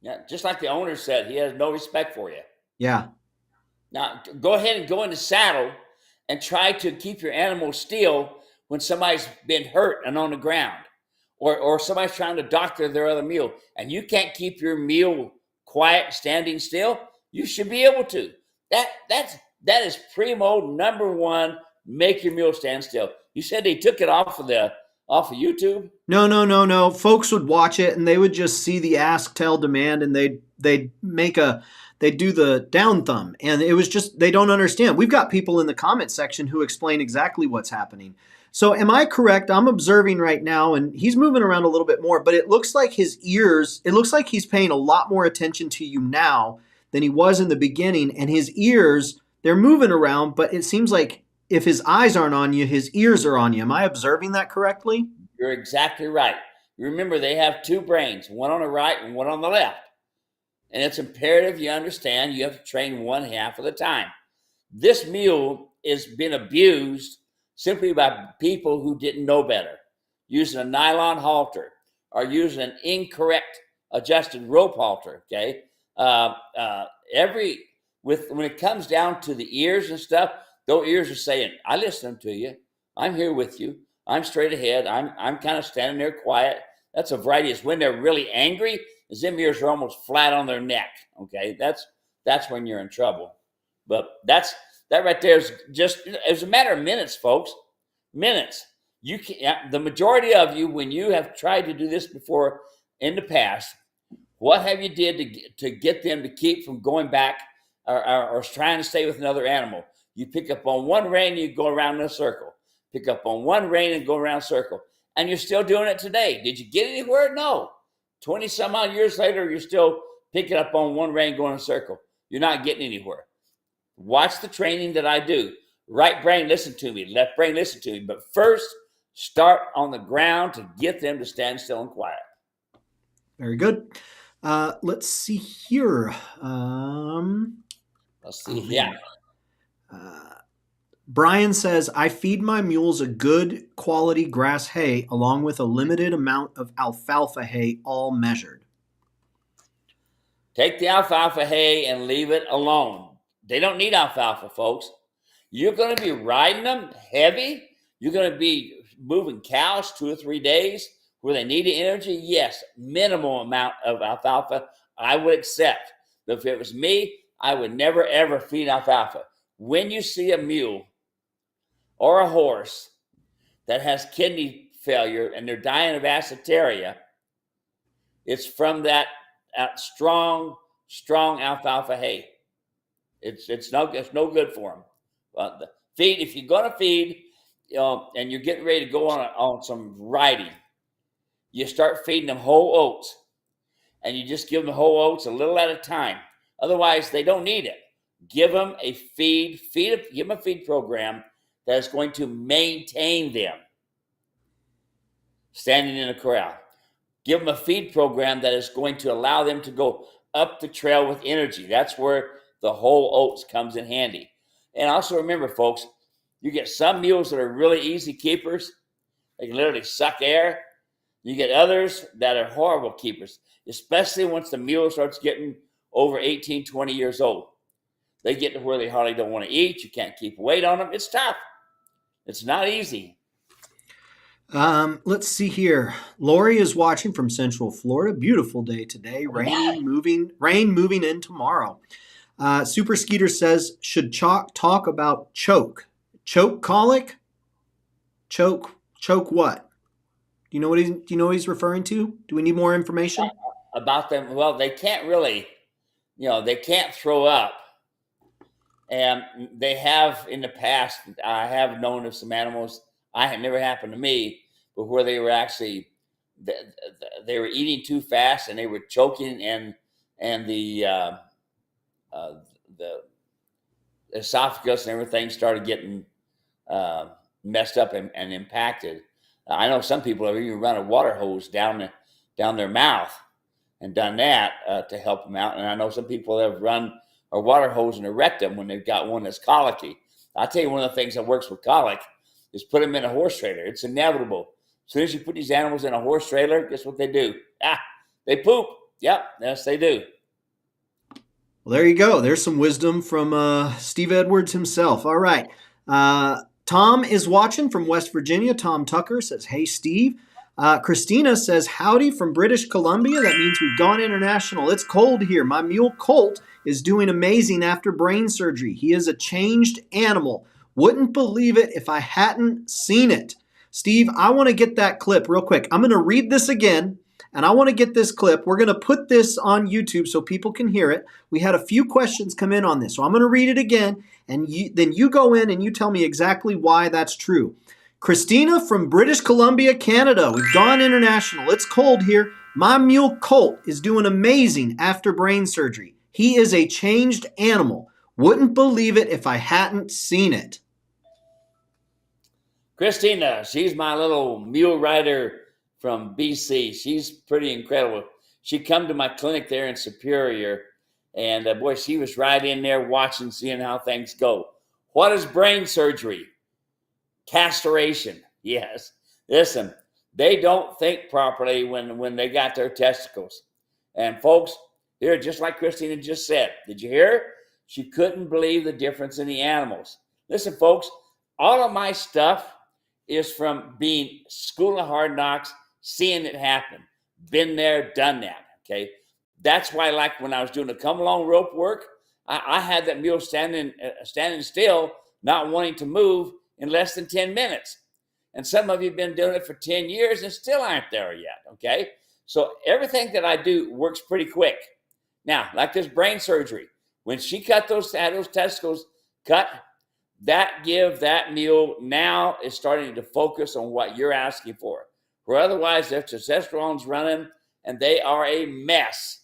Yeah, just like the owner said, he has no respect for you. Yeah. Now, go ahead and go in the saddle and try to keep your animal still when somebody's been hurt and on the ground. Or somebody's trying to doctor their other mule. And you can't keep your mule quiet, standing still. You should be able to. That is primo number one, make your mule stand still. You said they took it off of YouTube? No. Folks would watch it and they would just see the ask, tell, demand, and they'd do the down thumb. And it was just, they don't understand. We've got people in the comment section who explain exactly what's happening. So am I correct? I'm observing right now, and he's moving around a little bit more, but it looks like his ears, it looks like he's paying a lot more attention to you now than he was in the beginning. And his ears, they're moving around, but it seems like if his eyes aren't on you, his ears are on you. Am I observing that correctly? You're exactly right. Remember, they have two brains, one on the right and one on the left. And it's imperative you understand you have to train one half of the time. This mule is been abused simply by people who didn't know better, using a nylon halter or using an incorrect adjusted rope halter, okay? When it comes down to the ears and stuff, those ears are saying, I listen to you. I'm here with you. I'm straight ahead. I'm kind of standing there quiet. That's a variety. It's when they're really angry, is them ears are almost flat on their neck. Okay, that's when you're in trouble. But that right there is just, it's a matter of minutes, folks. Minutes. You can, the majority of you, when you have tried to do this before in the past, what have you did to get them to keep from going back or trying to stay with another animal? You pick up on one rein, you go around in a circle. Pick up on one rein and go around a circle. And you're still doing it today. Did you get anywhere? No. 20 some odd years later, you're still picking up on one rein, going in a circle. You're not getting anywhere. Watch the training that I do. Right brain, listen to me. Left brain, listen to me. But first, start on the ground to get them to stand still and quiet. Very good. Let's see here. Let's see. Yeah. Brian says, I feed my mules a good quality grass hay along with a limited amount of alfalfa hay, all measured. Take the alfalfa hay and leave it alone. They don't need alfalfa, folks. You're going to be riding them heavy. You're going to be moving cows 2 or 3 days where they need the energy. Yes, minimal amount of alfalfa I would accept. But if it was me, I would never, ever feed alfalfa. When you see a mule or a horse that has kidney failure and they're dying of acidaria, it's from that strong alfalfa hay. It's no good for them. Feed, if you're going to feed, and you're getting ready to go on some riding, you start feeding them whole oats, and you just give them whole oats a little at a time. Otherwise, they don't need it. Give them a give them a feed program that is going to maintain them standing in a corral. Give them a feed program that is going to allow them to go up the trail with energy. That's where the whole oats comes in handy. And also remember, folks, you get some mules that are really easy keepers. They can literally suck air. You get others that are horrible keepers, especially once the mule starts getting over 18, 20 years old. They get to where they hardly don't want to eat. You can't keep weight on them. It's tough. It's not easy. Let's see here. Lori is watching from Central Florida. Beautiful day today. Rain moving in tomorrow. Super Skeeter says, should talk about choke. Choke colic? Choke what? Do you know what he's referring to? Do we need more information? About them? Well, they can't really, they can't throw up. And they have in the past, I have known of some animals, I had never happened to me, but where they were actually, they were eating too fast and they were choking, and the esophagus and everything started getting messed up and impacted. I know some people have even run a water hose down their mouth and done that to help them out. And I know some people have run a water hose in their rectum when they've got one that's colicky. I'll tell you, one of the things that works with colic is put them in a horse trailer. It's inevitable. As soon as you put these animals in a horse trailer, guess what they do? They poop. Yep, yes, they do. Well, there you go. There's some wisdom from Steve Edwards himself. All right. Tom is watching from West Virginia. Tom Tucker says, hey, Steve. Christina says, howdy from British Columbia. That means we've gone international. It's cold here. My mule Colt is doing amazing after brain surgery. He is a changed animal. Wouldn't believe it if I hadn't seen it. Steve, I want to get that clip real quick. I'm going to read this again, and I want to get this clip. We're going to put this on YouTube so people can hear it. We had a few questions come in on this, so I'm going to read it again, and then you go in and you tell me exactly why that's true. Christina from British Columbia, Canada. We've gone international. It's cold here. My mule Colt is doing amazing after brain surgery. He is a changed animal. Wouldn't believe it if I hadn't seen it. Christina, she's my little mule rider from BC. She's pretty incredible. She come to my clinic there in Superior, and boy, she was right in there watching, seeing how things go. What is brain surgery? Castration. Yes. Listen, they don't think properly when they got their testicles. And folks, here, just like Christina just said, did you hear her? She couldn't believe the difference in the animals. Listen, folks, all of my stuff is from being school of hard knocks, seeing it happen. Been there, done that. Okay. That's why, like when I was doing the come along rope work, I had that mule standing still, not wanting to move in less than 10 minutes. And some of you have been doing it for 10 years and still aren't there yet. Okay. So everything that I do works pretty quick. Now, like this brain surgery, when she cut those testicles cut, that give that mule now is starting to focus on what you're asking for. Where otherwise their testosterone's running and they are a mess,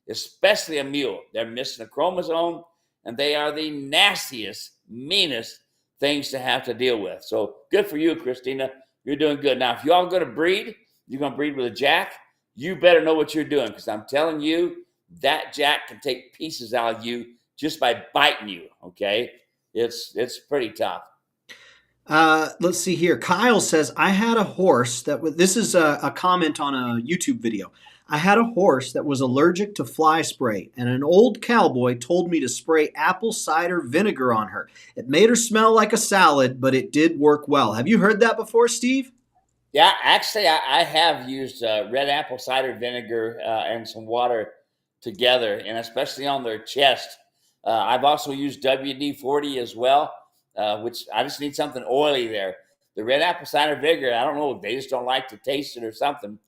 especially a mule. They're missing a chromosome and they are the nastiest, meanest things to have to deal with. So good for you, Christina. You're doing good. Now, if y'all going to breed, you're going to breed with a jack, you better know what you're doing, because I'm telling you, that jack can take pieces out of you just by biting you, okay? It's pretty tough. Let's see here. Kyle says, I had a horse this is a comment on a YouTube video. I had a horse that was allergic to fly spray, and an old cowboy told me to spray apple cider vinegar on her. It made her smell like a salad, but it did work well. Have you heard that before, Steve? Yeah, actually, I have used red apple cider vinegar and some water together, and especially on their chest. I've also used WD-40 as well, which I just need something oily there. The red apple cider vinegar, I don't know, they just don't like to taste it or something,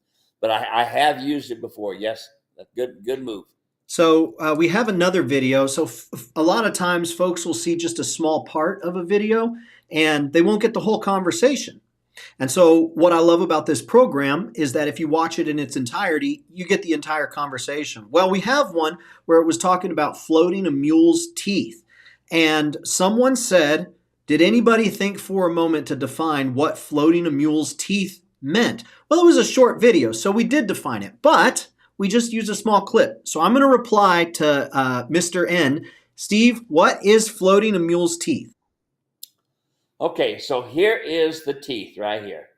but I have used it before. Yes, good move. So we have another video. So a lot of times folks will see just a small part of a video and they won't get the whole conversation. And so what I love about this program is that if you watch it in its entirety, you get the entire conversation. Well, we have one where it was talking about floating a mule's teeth. And someone said, did anybody think for a moment to define what floating a mule's teeth meant? Well, it was a short video, so we did define it, but we just used a small clip. So I'm going to reply to Mr. N. Steve, what is floating a mule's teeth? Okay, so here is the teeth right here.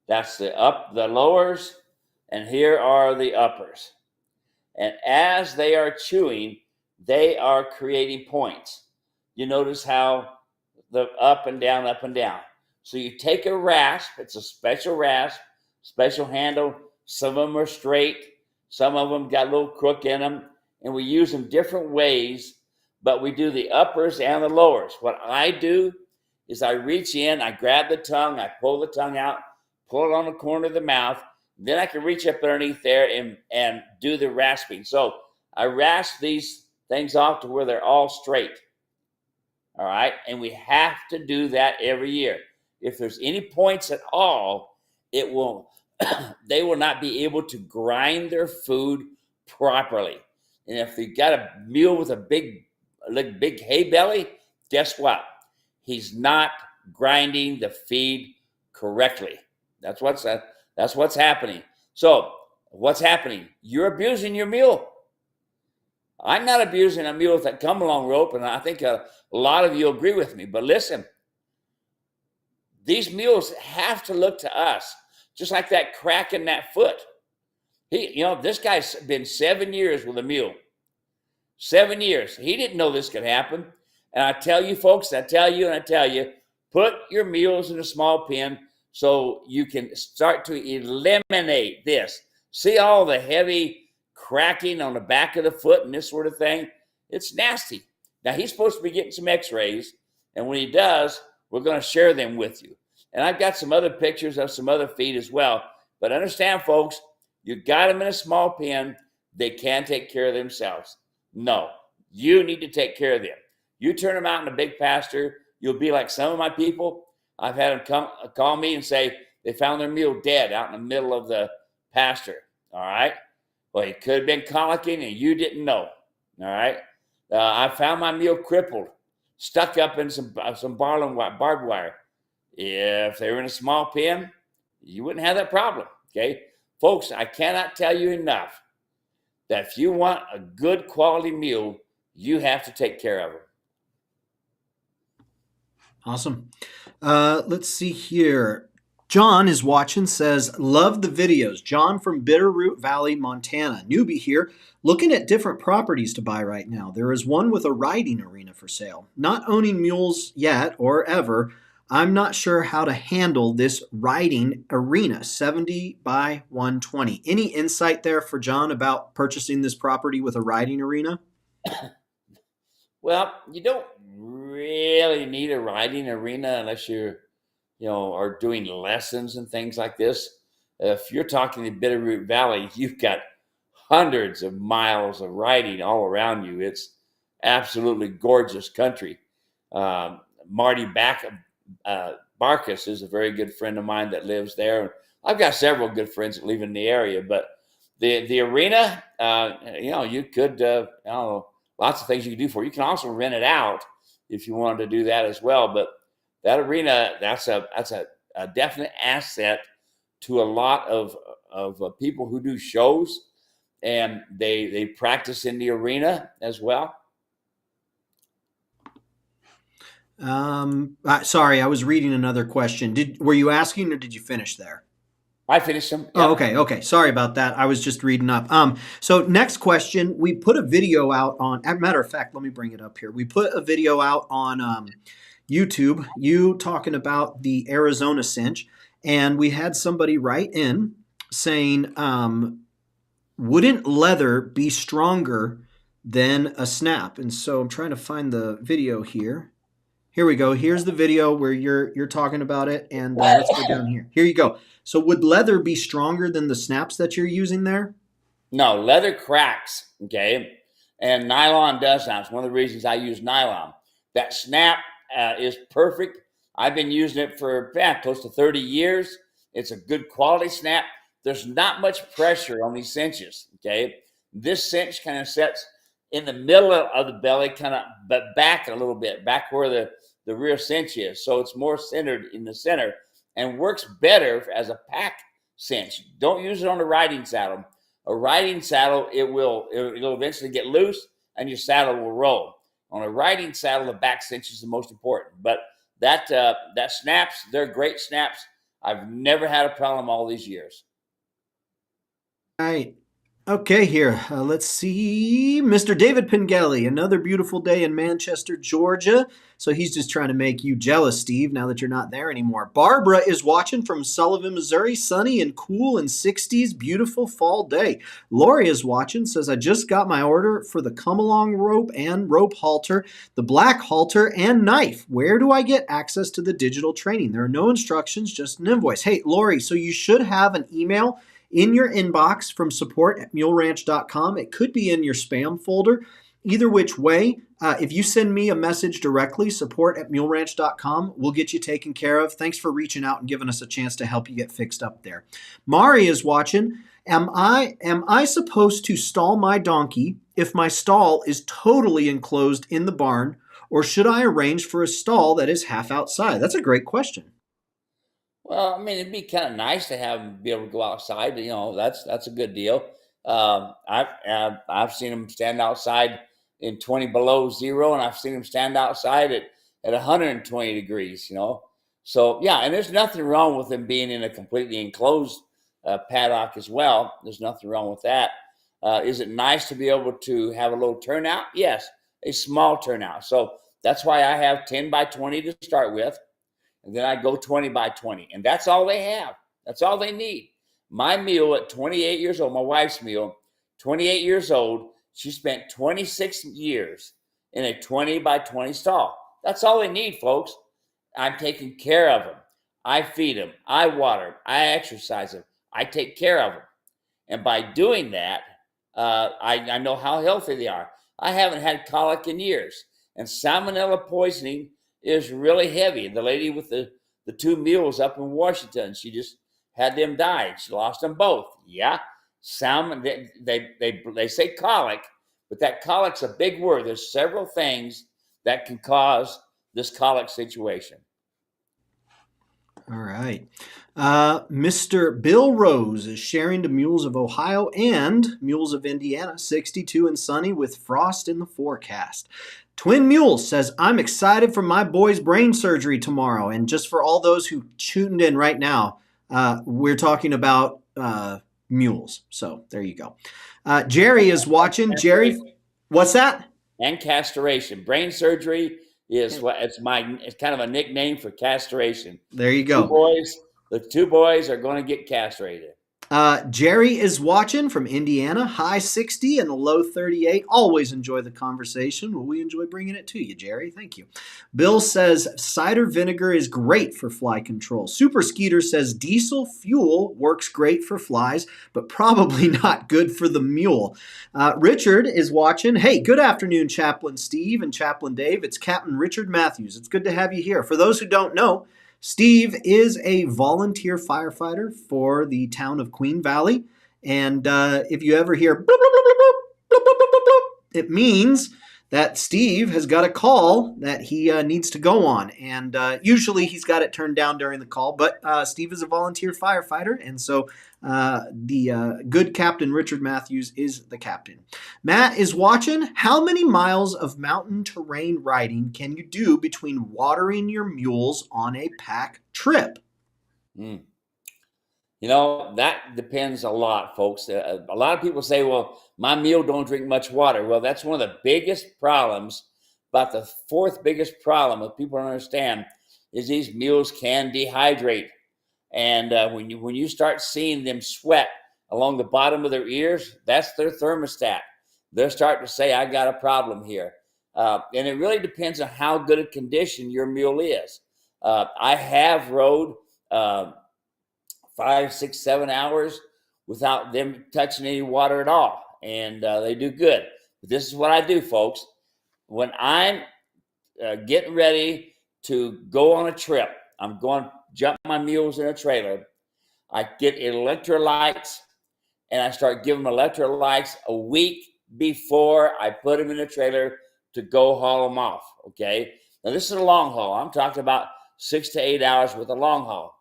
That's the lowers, and here are the uppers. And as they are chewing, they are creating points. You notice how the up and down, up and down. So you take a rasp, it's a special rasp, special handle. Some of them are straight, some of them got a little crook in them, and we use them different ways, but we do the uppers and the lowers. What I do is I reach in, I grab the tongue, I pull the tongue out, pull it on the corner of the mouth, then I can reach up underneath there and do the rasping. So I rasp these things off to where they're all straight. All right, and we have to do that every year. If there's any points at all, it will they will not be able to grind their food properly. And if you got a mule with a big hay belly, guess what? He's not grinding the feed correctly. That's what's happening. So what's happening? You're abusing your mule. I'm not abusing a mule with that come along rope, and I think a lot of you agree with me. But listen, these mules have to look to us, just like that crack in that foot. This guy's been 7 years with a mule. 7 years. He didn't know this could happen. And I tell you, folks, I tell you, put your mules in a small pen so you can start to eliminate this. See all the heavy cracking on the back of the foot and this sort of thing? It's nasty. Now, he's supposed to be getting some x-rays, and when he does, we're going to share them with you. And I've got some other pictures of some other feed as well. But understand, folks, you got them in a small pen. They can take care of themselves. No, you need to take care of them. You turn them out in a big pasture, you'll be like some of my people. I've had them call me and say they found their mule dead out in the middle of the pasture. All right. Well, he could have been colicking and you didn't know. All right. I found my mule crippled, stuck up in some barbed wire. If they were in a small pen, you wouldn't have that problem. Okay. Folks, I cannot tell you enough that if you want a good quality mule, you have to take care of them. Awesome. Let's see here. John is watching, says, love the videos. John from Bitterroot Valley, Montana. Newbie here, looking at different properties to buy right now. There is one with a riding arena for sale. Not owning mules yet or ever, I'm not sure how to handle this riding arena, 70 by 120. Any insight there for John about purchasing this property with a riding arena? Well, you don't really need a riding arena unless you're, are doing lessons and things like this. If you're talking the Bitterroot Valley, you've got hundreds of miles of riding all around you. It's absolutely gorgeous country. Marty Barkus is a very good friend of mine that lives there. I've got several good friends that live in the area, but the arena, you could, lots of things you can do for it. You can also rent it out if you wanted to do that as well. But that arena, that's a definite asset to a lot of people who do shows, and they practice in the arena as well. Sorry, I was reading another question. Were you asking or did you finish there? I finished them. Yep. Oh, okay. Sorry about that. I was just reading up. So next question, we put a video out on, as a matter of fact, let me bring it up here. We put a video out on YouTube, you talking about the Arizona cinch, and we had somebody write in saying, wouldn't leather be stronger than a snap? And so I'm trying to find the video here. Here we go. Here's the video where you're talking about it, and let's go down here. Here you go. So would leather be stronger than the snaps that you're using there? No, leather cracks, okay? And nylon does not. It's one of the reasons I use nylon. That snap is perfect. I've been using it for close to 30 years. It's a good quality snap. There's not much pressure on these cinches, okay? This cinch kind of sets in the middle of the belly, kind of, but back a little bit, back where the rear cinch is. So it's more centered in the center and works better as a pack cinch. Don't use it on a riding saddle. A riding saddle, it'll eventually get loose and your saddle will roll. On a riding saddle, the back cinch is the most important. But that snaps, they're great snaps. I've never had a problem all these years. All right. Okay, here. Let's see. Mr. David Pengelly, another beautiful day in Manchester, Georgia. So he's just trying to make you jealous, Steve, now that you're not there anymore. Barbara is watching from Sullivan, Missouri. Sunny and cool and 60s. Beautiful fall day. Lori is watching. Says, I just got my order for the come-along rope and rope halter, the black halter, and knife. Where do I get access to the digital training? There are no instructions, just an invoice. Hey, Lori, so you should have an email in your inbox from support@muleranch.com. It could be in your spam folder. Either which way, if you send me a message directly, support@muleranch.com, we'll get you taken care of. Thanks for reaching out and giving us a chance to help you get fixed up there. Mari is watching. Am I supposed to stall my donkey if my stall is totally enclosed in the barn, or should I arrange for a stall that is half outside? That's a great question. Well, I mean, it'd be kind of nice to have them be able to go outside. That's a good deal. I've seen them stand outside in 20 below zero, and I've seen them stand outside at 120 degrees. So yeah, and there's nothing wrong with them being in a completely enclosed paddock as well. There's nothing wrong with that. Is it nice to be able to have a little turnout? Yes, a small turnout. So that's why I have 10 by 20 to start with. And then I go 20 by 20. And that's all they have. That's all they need. My mule at 28 years old, my wife's mule, 28 years old, she spent 26 years in a 20 by 20 stall. That's all they need, folks. I'm taking care of them. I feed them. I water them. I exercise them. I take care of them. And by doing that, I know how healthy they are. I haven't had colic in years. And salmonella poisoning is really heavy. The lady with the two mules up in Washington, she just had them die. She lost them both. Yeah, salmon. They say colic, but that colic's a big word. There's several things that can cause this colic situation. All right. Mr. Bill Rose is sharing to Mules of Ohio and Mules of Indiana, 62 and sunny with frost in the forecast. Twin Mules says, I'm excited for my boy's brain surgery tomorrow. And just for all those who tuned in right now, we're talking about mules. So there you go. Jerry is watching. Jerry, what's that? And castration. Brain surgery is it's kind of a nickname for castration. There you go. The two boys are going to get castrated. Jerry is watching from Indiana, high 60 and the low 38. Always enjoy the conversation. Well, we enjoy bringing it to you, Jerry. Thank you. Bill says cider vinegar is great for fly control. Super Skeeter says diesel fuel works great for flies, but probably not good for the mule. Richard is watching. Hey, good afternoon, Chaplain Steve and Chaplain Dave. It's Captain Richard Matthews. It's good to have you here. For those who don't know, Steve is a volunteer firefighter for the town of Queen Valley. And if you ever hear bloop, bloop, bloop, bloop, bloop, bloop, bloop, bloop, it means that Steve has got a call that he needs to go on. And usually he's got it turned down during the call, but Steve is a volunteer firefighter. And so the good Captain Richard Matthews is the captain. Matt is watching. How many miles of mountain terrain riding can you do between watering your mules on a pack trip? You know, that depends a lot, folks. A lot of people say, well, my mule don't drink much water. Well, that's one of the biggest problems. About the fourth biggest problem that people don't understand is these mules can dehydrate. And when you start seeing them sweat along the bottom of their ears, that's their thermostat. They're starting to say, I got a problem here. And it really depends on how good a condition your mule is. I have rode 5, 6, 7 hours without them touching any water at all. And they do good. But this is what I do, folks. When I'm getting ready to go on a trip, I'm going to jump my mules in a trailer. I get electrolytes and I start giving them electrolytes a week before I put them in the trailer to go haul them off. Okay. Now this is a long haul. I'm talking about 6 to 8 hours with a long haul.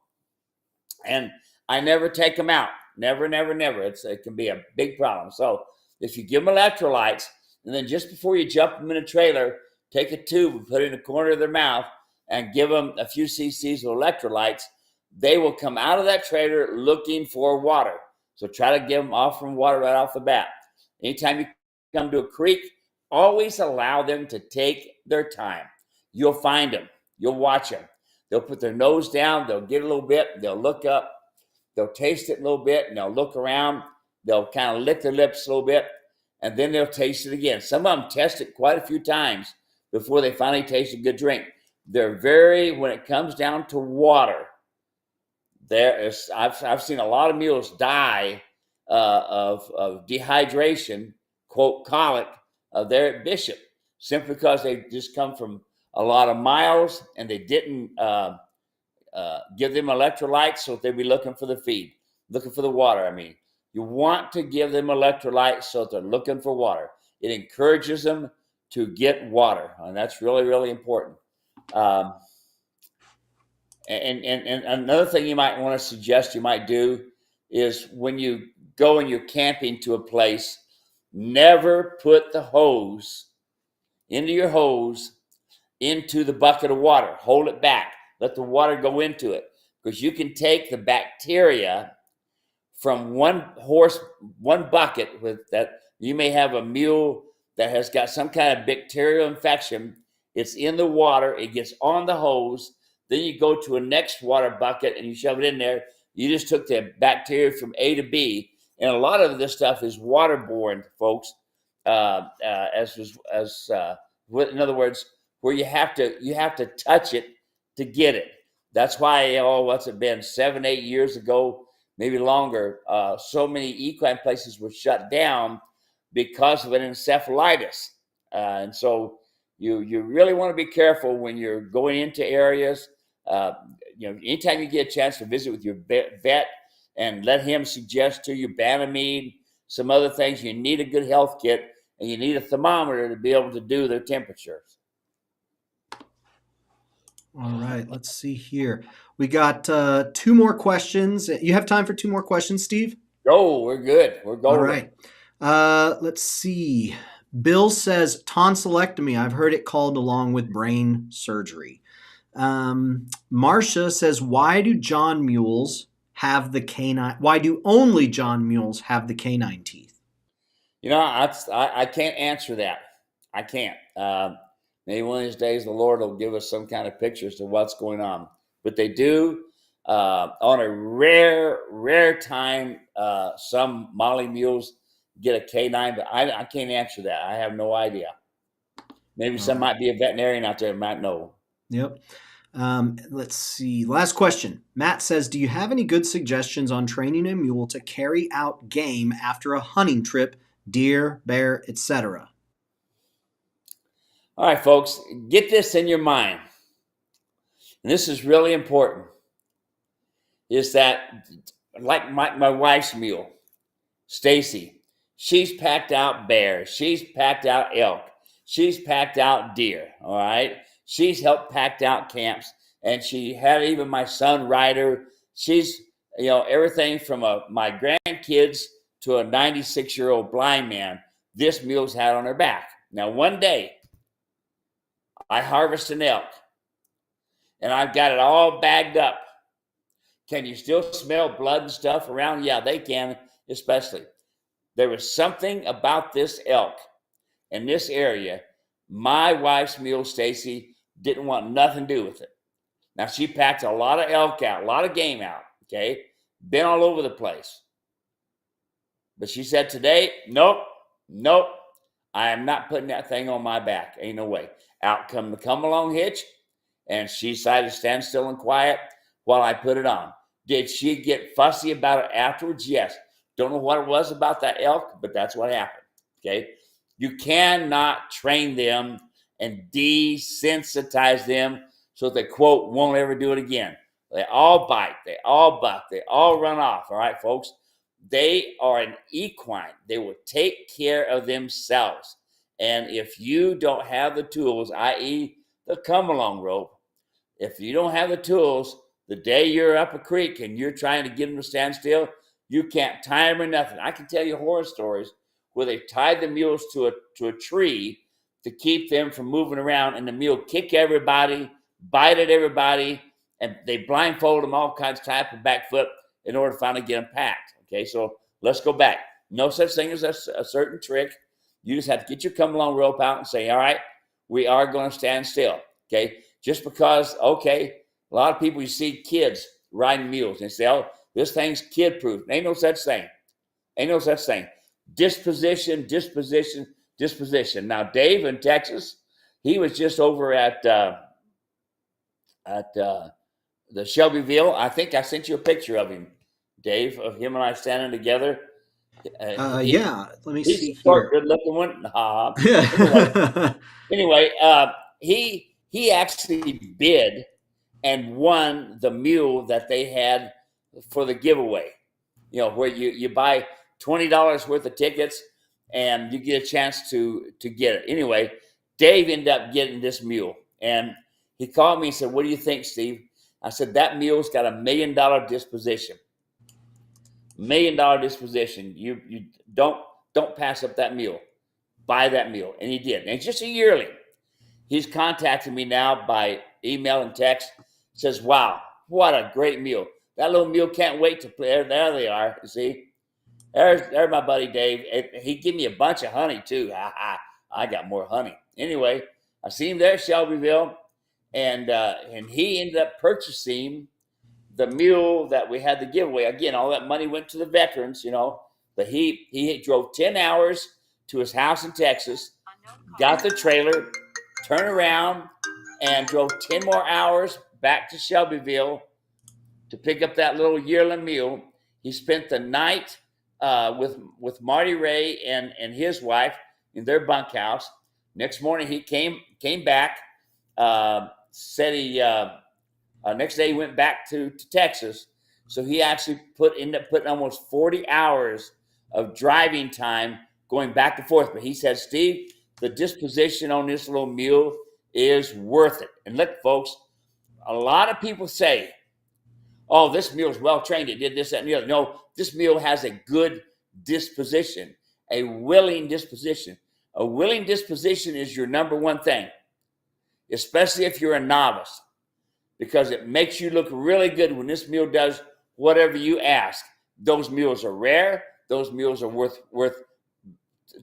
And I never take them out. Never, never, never. It can be a big problem. So if you give them electrolytes, and then just before you jump them in a trailer, take a tube and put it in the corner of their mouth and give them a few cc's of electrolytes, they will come out of that trailer looking for water. So try to give them off from water right off the bat. Anytime you come to a creek, always allow them to take their time. You'll find them. You'll watch them. They'll put their nose down. They'll get a little bit. They'll look up. They'll taste it a little bit, and they'll look around. They'll kind of lick their lips a little bit, and then they'll taste it again. Some of them test it quite a few times before they finally taste a good drink. They're when it comes down to water, I've seen a lot of mules die of dehydration, quote, colic, there at Bishop, simply because they just come from a lot of miles and they didn't give them electrolytes, so they'd be looking for the feed, looking for the water. I mean, you want to give them electrolytes so that they're looking for water. It encourages them to get water, and that's really, really important. And another thing you might want to suggest you might do is when you go and you're camping to a place, never put the hose into the bucket of water. Hold it back. Let the water go into it, because you can take the bacteria from one bucket with that. You may have a mule that has got some kind of bacterial infection. It's in the water. It gets on the hose. Then you go to a next water bucket and you shove it in there. You just took the bacteria from A to B. And a lot of this stuff is waterborne, folks. In other words, where you have to touch it to get it. That's why, what's it been, 7, 8 years ago, maybe longer, so many equine places were shut down because of an encephalitis. And so you really want to be careful when you're going into areas. Anytime you get a chance to visit with your vet and let him suggest to you Banamide, some other things, you need a good health kit and you need a thermometer to be able to do their temperatures. All right, let's see here. We got 2 more questions. You have time for 2 more questions, Steve? Oh, we're good. We're going. All right. Let's see. Bill says tonsillectomy. I've heard it called along with brain surgery. Marcia says, why do John Mules have the canine? Why do only John Mules have the canine teeth? I can't answer that. I can't. Maybe one of these days the Lord will give us some kind of pictures of what's going on. But they do. On a rare time, some Molly mules get a canine, but I can't answer that. I have no idea. Maybe some might be a veterinarian out there that might know. Yep. Let's see. Last question. Matt says, do you have any good suggestions on training a mule to carry out game after a hunting trip, deer, bear, etc.? All right, folks, get this in your mind. And this is really important. Is that like my wife's mule, Stacy, she's packed out bears, she's packed out elk, she's packed out deer, all right? She's helped packed out camps, and she had even my son Ryder. She's, everything from my grandkids to a 96-year-old blind man, this mule's had on her back. Now, one day, I harvest an elk, and I've got it all bagged up. Can you still smell blood and stuff around? Yeah, they can, especially. There was something about this elk in this area. My wife's mule, Stacy, didn't want nothing to do with it. Now, she packed a lot of elk out, a lot of game out, okay? Been all over the place. But she said today, nope, I am not putting that thing on my back. Ain't no way. Out come the come-along hitch, and she decided to stand still and quiet while I put it on. Did she get fussy about it afterwards? Yes. Don't know what it was about that elk, but that's what happened, okay? You cannot train them and desensitize them so that they, quote, won't ever do it again. They all bite. They all buck. They all run off, all right, folks? They are an equine. They will take care of themselves. And if you don't have the tools, i.e. the come-along rope, if you don't have the tools, the day you're up a creek and you're trying to get them to stand still, you can't tie them or nothing. I can tell you horror stories where they tied the mules to a tree to keep them from moving around, and the mule kick everybody, bite at everybody, and they blindfold them all kinds of type of back foot in order to finally get them packed. Okay, so let's go back. No such thing as a certain trick. You just have to get your come-along rope out and say, all right, we are going to stand still. Okay, just because, okay, a lot of people, you see kids riding mules and say, oh, this thing's kid-proof. Ain't no such thing. Ain't no such thing. Disposition. Now, Dave in Texas, he was just over at the Shelbyville. I think I sent you a picture of him, Dave, of him and I standing together. Yeah, let me he's see a short, here. good-looking one. Anyway, he actually bid and won the mule that they had for the giveaway. Where you buy $20 worth of tickets and you get a chance to get it. Anyway, Dave ended up getting this mule, and he called me and said, what do you think, Steve? I said, that mule's got $1 million disposition. $1 million disposition. You don't pass up that mule. Buy that mule. And he did. And it's just a yearling. He's contacting me now by email and text. Says, wow, what a great mule. That little mule can't wait to play. There they are. You see? There's my buddy Dave. He gave me a bunch of honey too. I got more honey. Anyway, I see him there at Shelbyville, and he ended up purchasing the mule that we had the giveaway. Again, all that money went to the veterans, but he drove 10 hours to his house in Texas, got the trailer, turned around, and drove 10 more hours back to Shelbyville to pick up that little yearling mule. He spent the night with Marty Ray and his wife in their bunkhouse. Next morning he came back, said he next day he went back to Texas. So he actually ended up putting almost 40 hours of driving time going back and forth. But he said, Steve, the disposition on this little mule is worth it. And look, folks, a lot of people say, oh, this mule is well trained. It did this, that, and the other. No, this mule has a good disposition, a willing disposition. A willing disposition is your number one thing, especially if you're a novice, because it makes you look really good when this mule does whatever you ask. Those mules are rare. Those mules are worth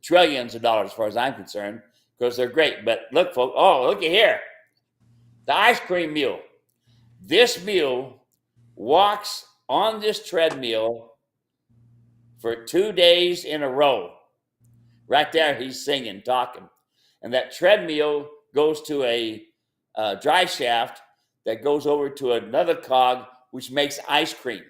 trillions of dollars as far as I'm concerned, because they're great. But look, folks, look at here. The ice cream mule. This mule walks on this treadmill for 2 days in a row. Right there, he's singing, talking. And that treadmill goes to a dry shaft that goes over to another cog, which makes ice cream.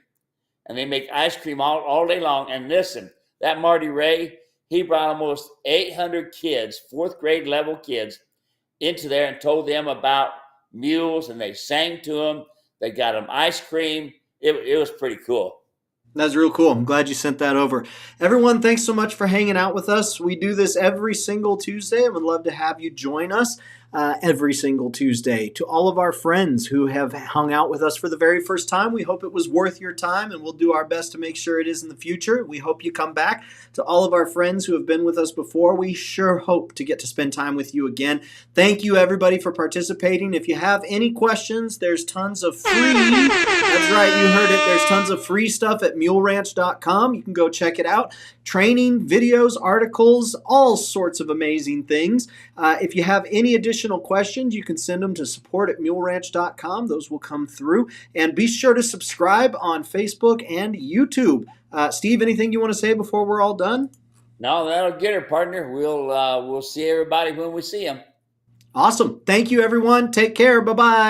And they make ice cream all day long. And listen, that Marty Ray, he brought almost 800 kids, 4th grade level kids, into there and told them about mules, and they sang to them. They got them ice cream. It was pretty cool. That's real cool. I'm glad you sent that over. Everyone, thanks so much for hanging out with us. We do this every single Tuesday and would love to have you join us every single Tuesday. To all of our friends who have hung out with us for the very first time, we hope it was worth your time, and we'll do our best to make sure it is in the future. We hope you come back. To all of our friends who have been with us before, we sure hope to get to spend time with you again. Thank you, everybody, for participating. If you have any questions, there's tons of free, that's right, you heard it, there's tons of free stuff at muleranch.com. You can go check it out. Training, videos, articles, all sorts of amazing things. If you have any additional questions, you can send them to support@muleranch.com. Those will come through. And be sure to subscribe on Facebook and YouTube. Steve, anything you want to say before we're all done? No, that'll get her, partner. We'll see everybody when we see them. Awesome. Thank you, everyone. Take care. Bye-bye.